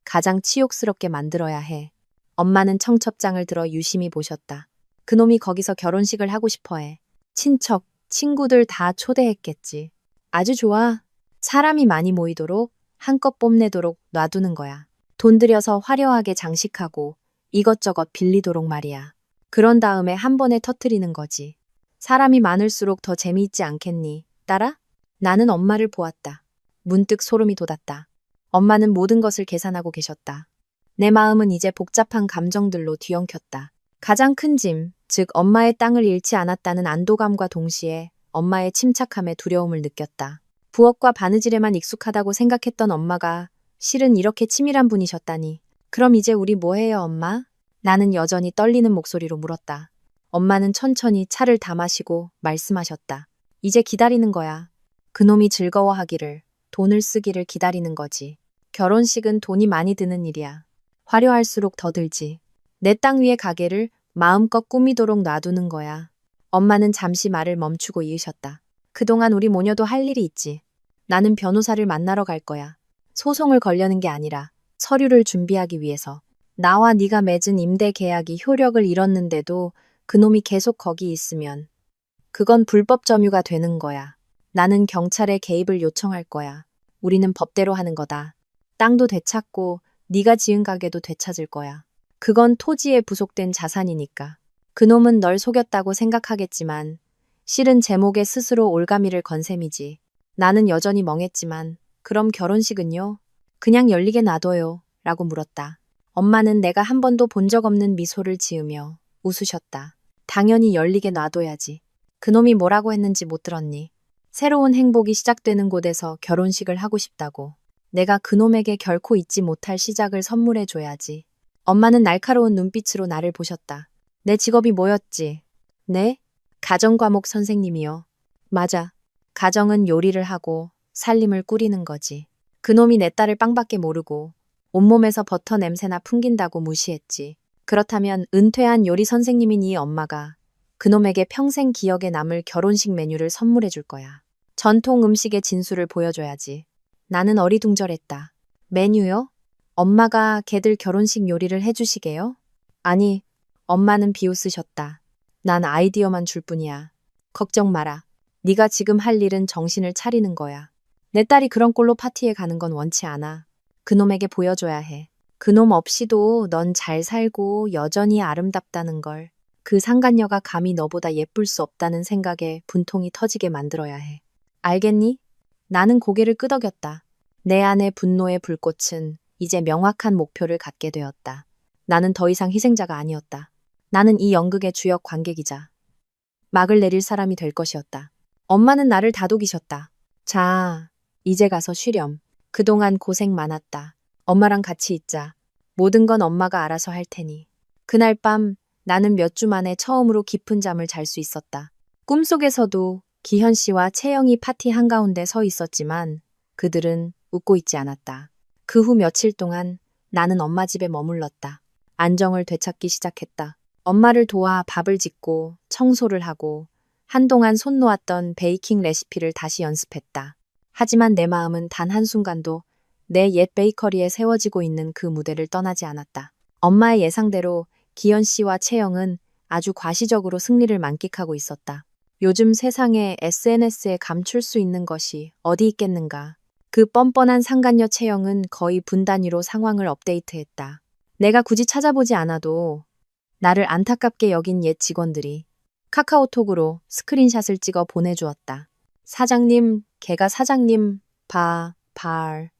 가장 치욕스럽게 만들어야 해. 엄마는 청첩장을 들어 유심히 보셨다. 그놈이 거기서 결혼식을 하고 싶어 해. 친척, 친구들 다 초대했겠지. 아주 좋아. 사람이 많이 모이도록, 한껏 뽐내도록 놔두는 거야. 돈 들여서 화려하게 장식하고 이것저것 빌리도록 말이야. 그런 다음에 한 번에 터트리는 거지. 사람이 많을수록 더 재미있지 않겠니? 따라? 나는 엄마를 보았다. 문득 소름이 돋았다. 엄마는 모든 것을 계산하고 계셨다. 내 마음은 이제 복잡한 감정들로 뒤엉켰다. 가장 큰 짐, 즉 엄마의 땅을 잃지 않았다는 안도감과 동시에 엄마의 침착함에 두려움을 느꼈다. 부엌과 바느질에만 익숙하다고 생각했던 엄마가 실은 이렇게 치밀한 분이셨다니. 그럼 이제 우리 뭐 해요, 엄마? 나는 여전히 떨리는 목소리로 물었다. 엄마는 천천히 차를 다 마시고 말씀하셨다. 이제 기다리는 거야. 그놈이 즐거워하기를, 돈을 쓰기를 기다리는 거지. 결혼식은 돈이 많이 드는 일이야. 화려할수록 더 들지. 내 땅 위의 가게를 마음껏 꾸미도록 놔두는 거야. 엄마는 잠시 말을 멈추고 이으셨다. 그동안 우리 모녀도 할 일이 있지. 나는 변호사를 만나러 갈 거야. 소송을 걸려는 게 아니라 서류를 준비하기 위해서. 나와 네가 맺은 임대 계약이 효력을 잃었는데도 그놈이 계속 거기 있으면 그건 불법 점유가 되는 거야. 나는 경찰에 개입을 요청할 거야. 우리는 법대로 하는 거다. 땅도 되찾고 네가 지은 가게도 되찾을 거야. 그건 토지에 부속된 자산이니까. 그놈은 널 속였다고 생각하겠지만 실은 제목에 스스로 올가미를 건 셈이지. 나는 여전히 멍했지만 그럼 결혼식은요? 그냥 열리게 놔둬요. 라고 물었다. 엄마는 내가 한 번도 본 적 없는 미소를 지으며 웃으셨다. 당연히 열리게 놔둬야지. 그놈이 뭐라고 했는지 못 들었니? 새로운 행복이 시작되는 곳에서 결혼식을 하고 싶다고. 내가 그놈에게 결코 잊지 못할 시작을 선물해줘야지. 엄마는 날카로운 눈빛으로 나를 보셨다. 내 직업이 뭐였지? 네? 가정과목 선생님이요. 맞아. 가정은 요리를 하고 살림을 꾸리는 거지. 그놈이 내 딸을 빵밖에 모르고 온몸에서 버터 냄새나 풍긴다고 무시했지. 그렇다면 은퇴한 요리 선생님인 이 엄마가 그놈에게 평생 기억에 남을 결혼식 메뉴를 선물해 줄 거야. 전통 음식의 진수를 보여줘야지. 나는 어리둥절했다. 메뉴요? 엄마가 걔들 결혼식 요리를 해주시게요? 아니, 엄마는 비웃으셨다. 난 아이디어만 줄 뿐이야. 걱정 마라. 네가 지금 할 일은 정신을 차리는 거야. 내 딸이 그런 꼴로 파티에 가는 건 원치 않아. 그놈에게 보여줘야 해. 그놈 없이도 넌 잘 살고 여전히 아름답다는 걸. 그 상간녀가 감히 너보다 예쁠 수 없다는 생각에 분통이 터지게 만들어야 해. 알겠니? 나는 고개를 끄덕였다. 내 안의 분노의 불꽃은 이제 명확한 목표를 갖게 되었다. 나는 더 이상 희생자가 아니었다. 나는 이 연극의 주역 관객이자 막을 내릴 사람이 될 것이었다. 엄마는 나를 다독이셨다. 자, 이제 가서 쉬렴. 그동안 고생 많았다. 엄마랑 같이 있자. 모든 건 엄마가 알아서 할 테니. 그날 밤 나는 몇 주 만에 처음으로 깊은 잠을 잘 수 있었다. 꿈속에서도 기현 씨와 채영이 파티 한가운데 서 있었지만 그들은 웃고 있지 않았다. 그 후 며칠 동안 나는 엄마 집에 머물렀다. 안정을 되찾기 시작했다. 엄마를 도와 밥을 짓고 청소를 하고 한동안 손 놓았던 베이킹 레시피를 다시 연습했다. 하지만 내 마음은 단 한순간도 내 옛 베이커리에 세워지고 있는 그 무대를 떠나지 않았다. 엄마의 예상대로 기현 씨와 채영은 아주 과시적으로 승리를 만끽하고 있었다. 요즘 세상에 SNS에 감출 수 있는 것이 어디 있겠는가. 그 뻔뻔한 상간녀 채영은 거의 분 단위로 상황을 업데이트했다. 내가 굳이 찾아보지 않아도 나를 안타깝게 여긴 옛 직원들이 카카오톡으로 스크린샷을 찍어 보내주었다. 사장님, 걔가 사장님, 발을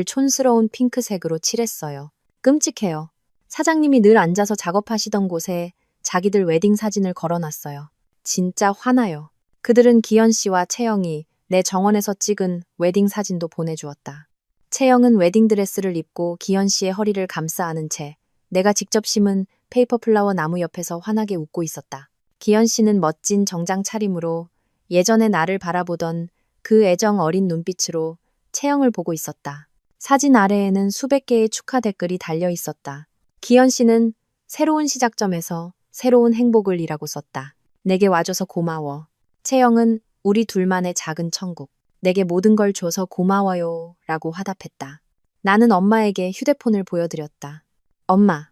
촌스러운 핑크색으로 칠했어요. 끔찍해요. 사장님이 늘 앉아서 작업하시던 곳에 자기들 웨딩 사진을 걸어놨어요. 진짜 화나요. 그들은 기현 씨와 채영이 내 정원에서 찍은 웨딩 사진도 보내주었다. 채영은 웨딩드레스를 입고 기현 씨의 허리를 감싸 안은 채 내가 직접 심은 페이퍼 플라워 나무 옆에서 환하게 웃고 있었다. 기현 씨는 멋진 정장 차림으로 예전에 나를 바라보던 그 애정 어린 눈빛으로 채영을 보고 있었다. 사진 아래에는 수백 개의 축하 댓글이 달려 있었다. 기현 씨는 새로운 시작점에서 새로운 행복을 이라고 썼다. 내게 와줘서 고마워. 채영은 우리 둘만의 작은 천국. 내게 모든 걸 줘서 고마워요 라고 화답했다. 나는 엄마에게 휴대폰을 보여드렸다. 엄마,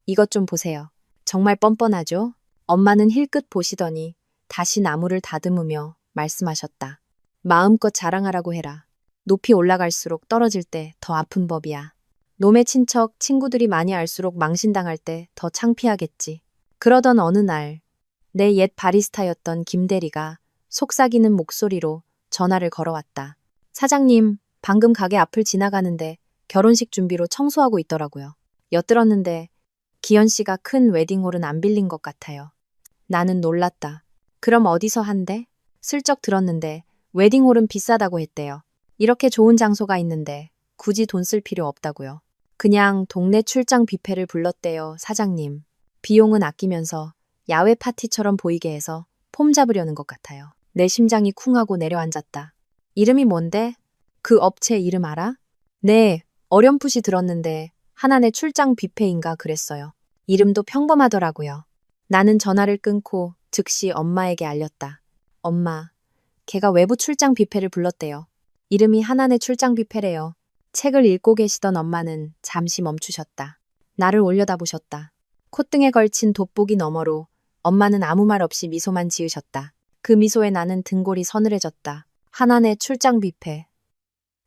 이것 좀 보세요. 정말 뻔뻔하죠? 엄마는 힐끗 보시더니 다시 나무를 다듬으며 말씀하셨다. 마음껏 자랑하라고 해라. 높이 올라갈수록 떨어질 때 더 아픈 법이야. 놈의 친척, 친구들이 많이 알수록 망신당할 때 더 창피하겠지. 그러던 어느 날, 내 옛 바리스타였던 김대리가 속삭이는 목소리로 전화를 걸어왔다. 사장님, 방금 가게 앞을 지나가는데 결혼식 준비로 청소하고 있더라고요. 엿들었는데 기현 씨가 큰 웨딩홀은 안 빌린 것 같아요. 나는 놀랐다. 그럼 어디서 한대? 슬쩍 들었는데 웨딩홀은 비싸다고 했대요. 이렇게 좋은 장소가 있는데 굳이 돈 쓸 필요 없다고요. 그냥 동네 출장 뷔페를 불렀대요, 사장님. 비용은 아끼면서 야외 파티처럼 보이게 해서 폼 잡으려는 것 같아요. 내 심장이 쿵하고 내려앉았다. 이름이 뭔데? 그 업체 이름 알아? 네, 어렴풋이 들었는데 하나네 출장 뷔페인가 그랬어요. 이름도 평범하더라고요. 나는 전화를 끊고 즉시 엄마에게 알렸다. 엄마, 걔가 외부 출장 뷔페를 불렀대요. 이름이 하나네 출장 뷔페래요. 책을 읽고 계시던 엄마는 잠시 멈추셨다. 나를 올려다보셨다. 콧등에 걸친 돋보기 너머로 엄마는 아무 말 없이 미소만 지으셨다. 그 미소에 나는 등골이 서늘해졌다. 하나네 출장 뷔페.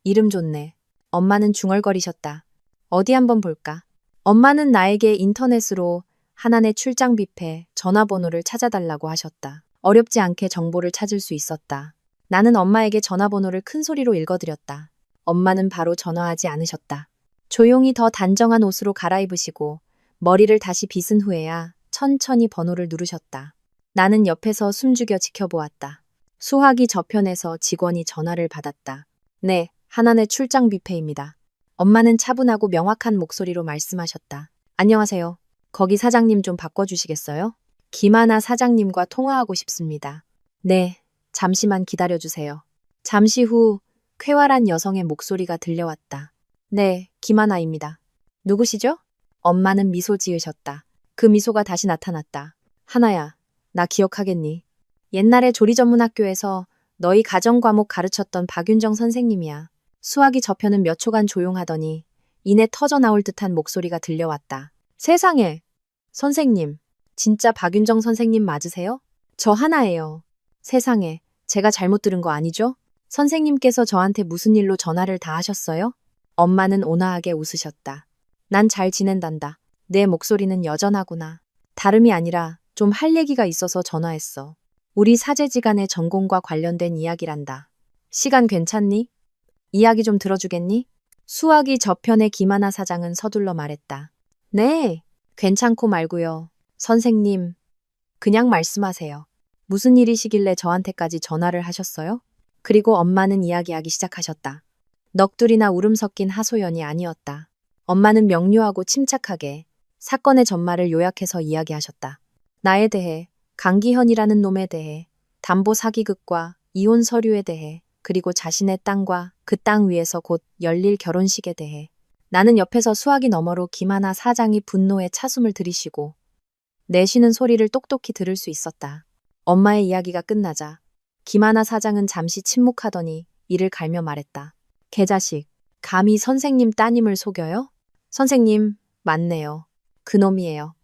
이름 좋네. 엄마는 중얼거리셨다. 어디 한번 볼까? 엄마는 나에게 인터넷으로 하나네 출장 뷔페 전화번호를 찾아달라고 하셨다. 어렵지 않게 정보를 찾을 수 있었다. 나는 엄마에게 전화번호를 큰 소리로 읽어드렸다. 엄마는 바로 전화하지 않으셨다. 조용히 더 단정한 옷으로 갈아입으시고 머리를 다시 빗은 후에야 천천히 번호를 누르셨다. 나는 옆에서 숨죽여 지켜보았다. 수화기 저편에서 직원이 전화를 받았다. 네, 하나네 출장 뷔페입니다. 엄마는 차분하고 명확한 목소리로 말씀하셨다. 안녕하세요. 거기 사장님 좀 바꿔주시겠어요? 김하나 사장님과 통화하고 싶습니다. 네, 잠시만 기다려주세요. 잠시 후 쾌활한 여성의 목소리가 들려왔다. 네, 김하나입니다. 누구시죠? 엄마는 미소 지으셨다. 그 미소가 다시 나타났다. 하나야, 나 기억하겠니? 옛날에 조리전문학교에서 너희 가정과목 가르쳤던 박윤정 선생님이야. 수화기 저편은 몇 초간 조용하더니 이내 터져나올 듯한 목소리가 들려왔다. 세상에! 선생님, 진짜 박윤정 선생님 맞으세요? 저 하나예요. 세상에, 제가 잘못 들은 거 아니죠? 선생님께서 저한테 무슨 일로 전화를 다 하셨어요? 엄마는 온화하게 웃으셨다. 난 잘 지낸단다. 내 목소리는 여전하구나. 다름이 아니라 좀 할 얘기가 있어서 전화했어. 우리 사제지간의 전공과 관련된 이야기란다. 시간 괜찮니? 이야기 좀 들어주겠니? 수화기 저편의 김하나 사장은 서둘러 말했다. 네, 괜찮고 말고요. 선생님, 그냥 말씀하세요. 무슨 일이시길래 저한테까지 전화를 하셨어요? 그리고 엄마는 이야기하기 시작하셨다. 넋두리나 울음 섞인 하소연이 아니었다. 엄마는 명료하고 침착하게 사건의 전말을 요약해서 이야기하셨다. 나에 대해, 강기현이라는 놈에 대해, 담보 사기극과 이혼 서류에 대해, 그리고 자신의 땅과 그 땅 위에서 곧 열릴 결혼식에 대해. 나는 옆에서 수화기 너머로 김하나 사장이 분노에 차숨을 들이쉬고 내쉬는 소리를 똑똑히 들을 수 있었다. 엄마의 이야기가 끝나자 김하나 사장은 잠시 침묵하더니 이를 갈며 말했다. 개자식, 감히 선생님 따님을 속여요? 선생님, 맞네요. 그놈이에요.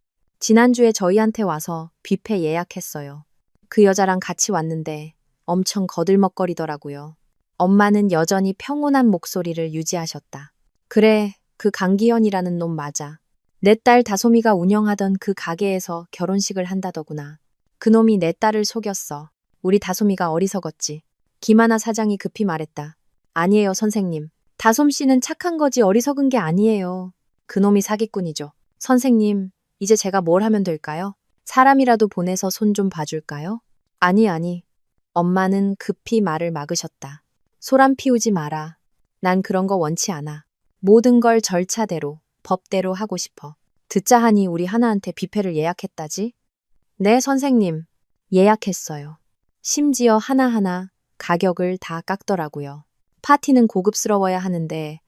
지난주에 저희한테 와서 뷔페 예약했어요. 그 여자랑 같이 왔는데 엄청 거들먹거리더라고요. 엄마는 여전히 평온한 목소리를 유지하셨다. 그래, 그 강기현이라는 놈 맞아. 내 딸 다솜이가 운영하던 그 가게에서 결혼식을 한다더구나. 그놈이 내 딸을 속였어. 우리 다솜이가 어리석었지. 김하나 사장이 급히 말했다. 아니에요, 선생님. 다솜 씨는 착한 거지 어리석은 게 아니에요. 그놈이 사기꾼이죠. 선생님, 이제 제가 뭘 하면 될까요? 사람이라도 보내서 손 좀 봐줄까요? 아니. 엄마는 급히 말을 막으셨다. 소란 피우지 마라. 난 그런 거 원치 않아. 모든 걸 절차대로, 법대로 하고 싶어. 듣자 하니 우리 하나한테 뷔페를 예약했다지? 네, 선생님. 예약했어요. 심지어 하나하나 가격을 다 깎더라고요. 파티는 고급스러워야 하는데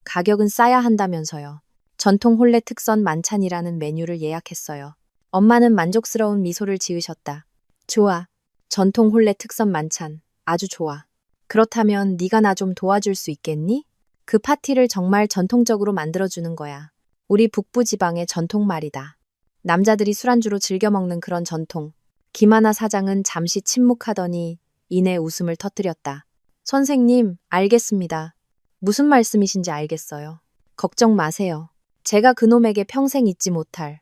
가격은 싸야 한다면서요. 전통 홀레 특선 만찬이라는 메뉴를 예약했어요. 엄마는 만족스러운 미소를 지으셨다. 좋아. 전통 홀레 특선 만찬. 아주 좋아. 그렇다면 네가 나 좀 도와줄 수 있겠니? 그 파티를 정말 전통적으로 만들어주는 거야. 우리 북부 지방의 전통 말이다. 남자들이 술안주로 즐겨 먹는 그런 전통. 김하나 사장은 잠시 침묵하더니 이내 웃음을 터뜨렸다. 선생님, 알겠습니다. 무슨 말씀이신지 알겠어요. 걱정 마세요. 제가 그놈에게 평생 잊지 못할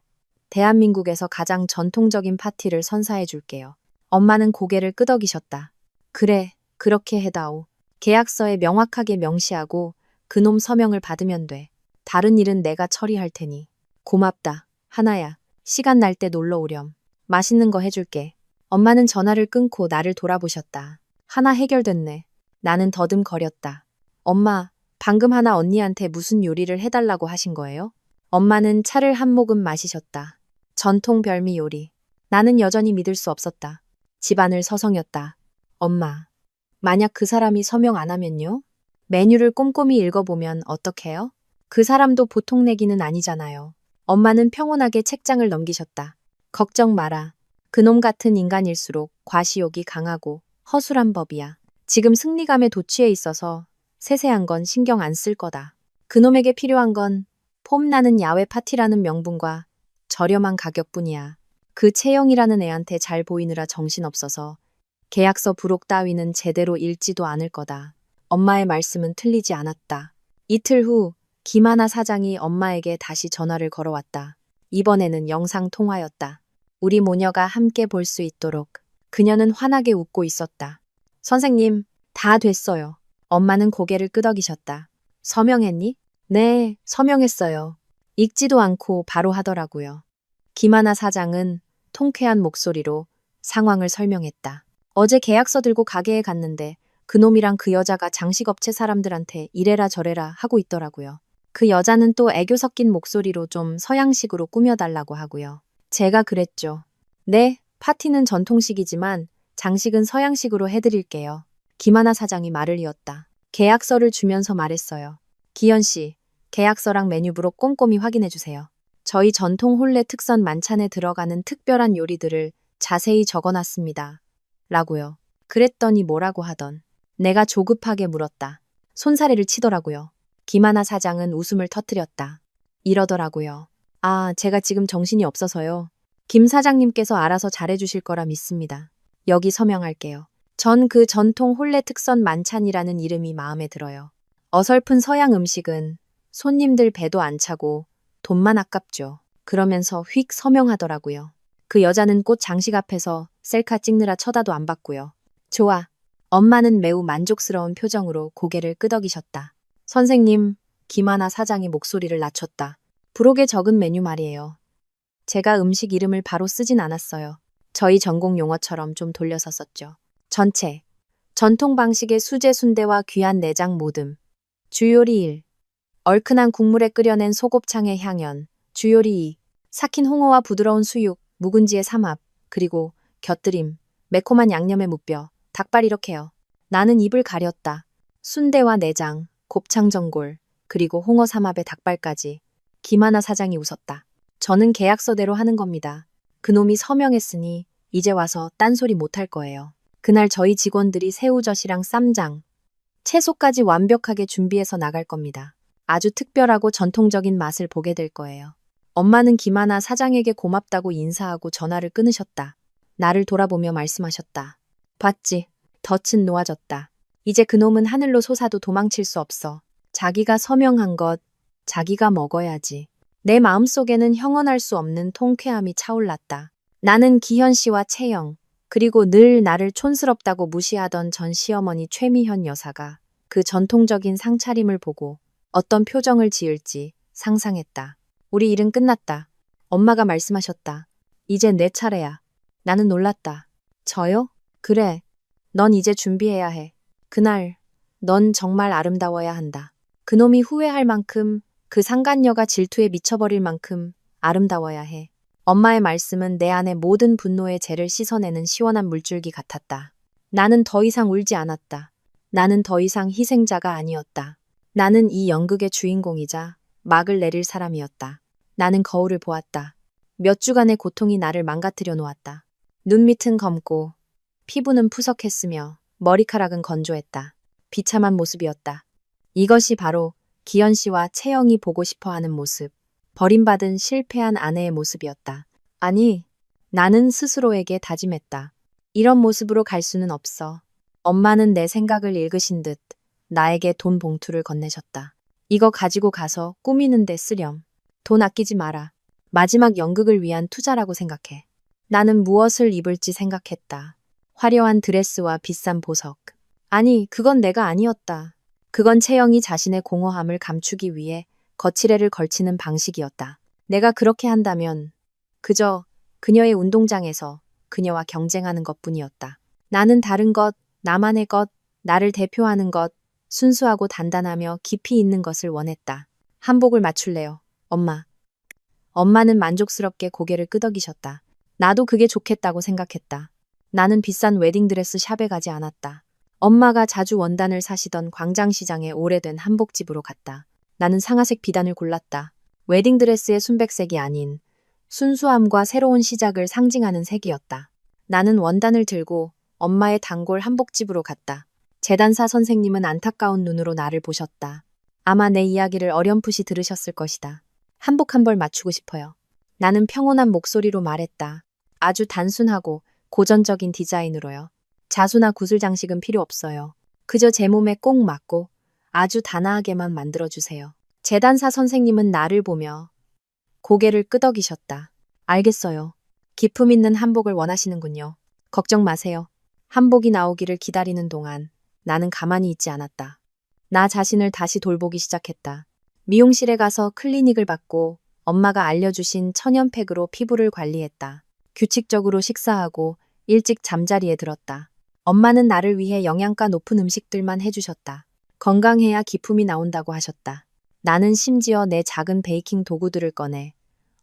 대한민국에서 가장 전통적인 파티를 선사해 줄게요. 엄마는 고개를 끄덕이셨다. 그래, 그렇게 해다오. 계약서에 명확하게 명시하고 그놈 서명을 받으면 돼. 다른 일은 내가 처리할 테니. 고맙다. 하나야. 시간 날 때 놀러 오렴. 맛있는 거 해줄게. 엄마는 전화를 끊고 나를 돌아보셨다. 하나 해결됐네. 나는 더듬거렸다. 엄마, 방금 하나 언니한테 무슨 요리를 해달라고 하신 거예요? 엄마는 차를 한 모금 마시셨다. 전통 별미 요리. 나는 여전히 믿을 수 없었다. 집안을 서성였다. 엄마, 만약 그 사람이 서명 안 하면요? 메뉴를 꼼꼼히 읽어보면 어떡해요? 그 사람도 보통 내기는 아니잖아요. 엄마는 평온하게 책장을 넘기셨다. 걱정 마라. 그놈 같은 인간일수록 과시욕이 강하고 허술한 법이야. 지금 승리감에 도취해 있어서 세세한 건 신경 안 쓸 거다. 그놈에게 필요한 건 폼나는 야외 파티라는 명분과 저렴한 가격뿐이야. 그 채영이라는 애한테 잘 보이느라 정신없어서 계약서 부록 따위는 제대로 읽지도 않을 거다. 엄마의 말씀은 틀리지 않았다. 이틀 후 김하나 사장이 엄마에게 다시 전화를 걸어왔다. 이번에는 영상 통화였다. 우리 모녀가 함께 볼 수 있도록. 그녀는 환하게 웃고 있었다. 선생님, 다 됐어요. 엄마는 고개를 끄덕이셨다. 서명했니? 네, 서명했어요. 읽지도 않고 바로 하더라고요. 김하나 사장은 통쾌한 목소리로 상황을 설명했다. 어제 계약서 들고 가게에 갔는데 그놈이랑 그 여자가 장식업체 사람들한테 이래라 저래라 하고 있더라고요. 그 여자는 또 애교 섞인 목소리로 좀 서양식으로 꾸며달라고 하고요. 제가 그랬죠. 네, 파티는 전통식이지만 장식은 서양식으로 해드릴게요. 김하나 사장이 말을 이었다. 계약서를 주면서 말했어요. 기현 씨, 계약서랑 메뉴부로 꼼꼼히 확인해주세요. 저희 전통 홀레 특선 만찬에 들어가는 특별한 요리들을 자세히 적어놨습니다. 라고요. 그랬더니 뭐라고 하던. 내가 조급하게 물었다. 손사래를 치더라고요. 김하나 사장은 웃음을 터뜨렸다. 이러더라고요. 아, 제가 지금 정신이 없어서요. 김 사장님께서 알아서 잘해주실 거라 믿습니다. 여기 서명할게요. 전 그 전통 홀레 특선 만찬이라는 이름이 마음에 들어요. 어설픈 서양 음식은 손님들 배도 안 차고 돈만 아깝죠. 그러면서 휙 서명하더라고요. 그 여자는 꽃 장식 앞에서 셀카 찍느라 쳐다도 안 봤고요. 좋아. 엄마는 매우 만족스러운 표정으로 고개를 끄덕이셨다. 선생님, 김하나 사장이 목소리를 낮췄다. 부록에 적은 메뉴 말이에요. 제가 음식 이름을 바로 쓰진 않았어요. 저희 전공 용어처럼 좀 돌려서 썼죠. 전체. 전통 방식의 수제 순대와 귀한 내장 모듬. 주요리 1. 얼큰한 국물에 끓여낸 소곱창의 향연. 주요리 2. 삭힌 홍어와 부드러운 수육, 묵은지의 삼합, 그리고 곁들임, 매콤한 양념의 무뼈, 닭발 이렇게요. 나는 입을 가렸다. 순대와 내장, 곱창 전골, 그리고 홍어 삼합의 닭발까지. 김하나 사장이 웃었다. 저는 계약서대로 하는 겁니다. 그놈이 서명했으니 이제 와서 딴소리 못할 거예요. 그날 저희 직원들이 새우젓이랑 쌈장, 채소까지 완벽하게 준비해서 나갈 겁니다. 아주 특별하고 전통적인 맛을 보게 될 거예요. 엄마는 김하나 사장에게 고맙다고 인사하고 전화를 끊으셨다. 나를 돌아보며 말씀하셨다. 봤지? 덫은 놓아졌다. 이제 그놈은 하늘로 솟아도 도망칠 수 없어. 자기가 서명한 것, 자기가 먹어야지. 내 마음속에는 형언할 수 없는 통쾌함이 차올랐다. 나는 기현 씨와 채영, 그리고 늘 나를 촌스럽다고 무시하던 전 시어머니 최미현 여사가 그 전통적인 상차림을 보고 어떤 표정을 지을지 상상했다. 우리 일은 끝났다. 엄마가 말씀하셨다. 이제 내 차례야. 나는 놀랐다. 저요? 그래. 넌 이제 준비해야 해. 그날 넌 정말 아름다워야 한다. 그놈이 후회할 만큼, 그 상간녀가 질투에 미쳐버릴 만큼 아름다워야 해. 엄마의 말씀은 내 안의 모든 분노의 죄를 씻어내는 시원한 물줄기 같았다. 나는 더 이상 울지 않았다. 나는 더 이상 희생자가 아니었다. 나는 이 연극의 주인공이자 막을 내릴 사람이었다. 나는 거울을 보았다. 몇 주간의 고통이 나를 망가뜨려 놓았다. 눈밑은 검고 피부는 푸석했으며 머리카락은 건조했다. 비참한 모습이었다. 이것이 바로 기현 씨와 채영이 보고 싶어 하는 모습, 버림받은 실패한 아내의 모습이었다. 아니, 나는 스스로에게 다짐했다. 이런 모습으로 갈 수는 없어. 엄마는 내 생각을 읽으신 듯 나에게 돈 봉투를 건네셨다. 이거 가지고 가서 꾸미는 데 쓰렴. 돈 아끼지 마라. 마지막 연극을 위한 투자라고 생각해. 나는 무엇을 입을지 생각했다. 화려한 드레스와 비싼 보석. 아니, 그건 내가 아니었다. 그건 채영이 자신의 공허함을 감추기 위해 거칠애를 걸치는 방식이었다. 내가 그렇게 한다면 그저 그녀의 운동장에서 그녀와 경쟁하는 것뿐이었다. 나는 다른 것, 나만의 것, 나를 대표하는 것, 순수하고 단단하며 깊이 있는 것을 원했다. 한복을 맞출래요, 엄마. 엄마는 만족스럽게 고개를 끄덕이셨다. 나도 그게 좋겠다고 생각했다. 나는 비싼 웨딩드레스 샵에 가지 않았다. 엄마가 자주 원단을 사시던 광장시장의 오래된 한복집으로 갔다. 나는 상아색 비단을 골랐다. 웨딩드레스의 순백색이 아닌 순수함과 새로운 시작을 상징하는 색이었다. 나는 원단을 들고 엄마의 단골 한복집으로 갔다. 재단사 선생님은 안타까운 눈으로 나를 보셨다. 아마 내 이야기를 어렴풋이 들으셨을 것이다. 한복 한 벌 맞추고 싶어요. 나는 평온한 목소리로 말했다. 아주 단순하고 고전적인 디자인으로요. 자수나 구슬 장식은 필요 없어요. 그저 제 몸에 꼭 맞고 아주 단아하게만 만들어주세요. 재단사 선생님은 나를 보며 고개를 끄덕이셨다. 알겠어요. 기품 있는 한복을 원하시는군요. 걱정 마세요. 한복이 나오기를 기다리는 동안 나는 가만히 있지 않았다. 나 자신을 다시 돌보기 시작했다. 미용실에 가서 클리닉을 받고 엄마가 알려주신 천연팩으로 피부를 관리했다. 규칙적으로 식사하고 일찍 잠자리에 들었다. 엄마는 나를 위해 영양가 높은 음식들만 해주셨다. 건강해야 기품이 나온다고 하셨다. 나는 심지어 내 작은 베이킹 도구들을 꺼내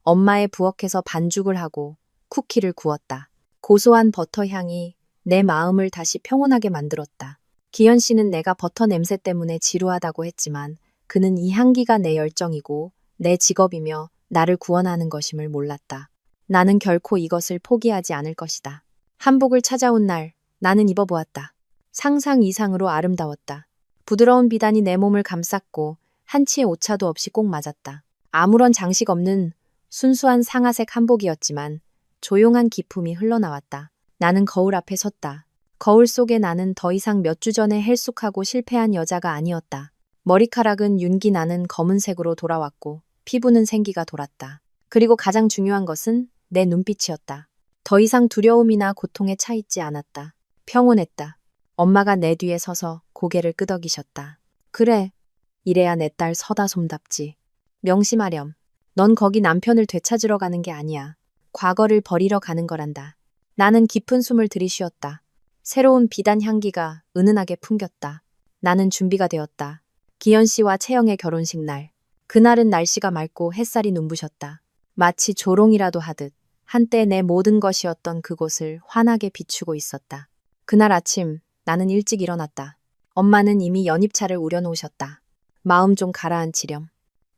엄마의 부엌에서 반죽을 하고 쿠키를 구웠다. 고소한 버터 향이 내 마음을 다시 평온하게 만들었다. 기현 씨는 내가 버터 냄새 때문에 지루하다고 했지만 그는 이 향기가 내 열정이고 내 직업이며 나를 구원하는 것임을 몰랐다. 나는 결코 이것을 포기하지 않을 것이다. 한복을 찾아온 날 나는 입어보았다. 상상 이상으로 아름다웠다. 부드러운 비단이 내 몸을 감쌌고 한치의 오차도 없이 꼭 맞았다. 아무런 장식 없는 순수한 상아색 한복이었지만 조용한 기품이 흘러나왔다. 나는 거울 앞에 섰다. 거울 속에 나는 더 이상 몇 주 전에 헬쑥하고 실패한 여자가 아니었다. 머리카락은 윤기 나는 검은색으로 돌아왔고 피부는 생기가 돌았다. 그리고 가장 중요한 것은 내 눈빛이었다. 더 이상 두려움이나 고통에 차 있지 않았다. 평온했다. 엄마가 내 뒤에 서서 고개를 끄덕이셨다. 그래, 이래야 내 딸 서다솜답지. 명심하렴. 넌 거기 남편을 되찾으러 가는 게 아니야. 과거를 버리러 가는 거란다. 나는 깊은 숨을 들이쉬었다. 새로운 비단 향기가 은은하게 풍겼다. 나는 준비가 되었다. 기현 씨와 채영의 결혼식 날. 그날은 날씨가 맑고 햇살이 눈부셨다. 마치 조롱이라도 하듯 한때 내 모든 것이었던 그곳을 환하게 비추고 있었다. 그날 아침 나는 일찍 일어났다. 엄마는 이미 연잎차를 우려놓으셨다. 마음 좀 가라앉히렴.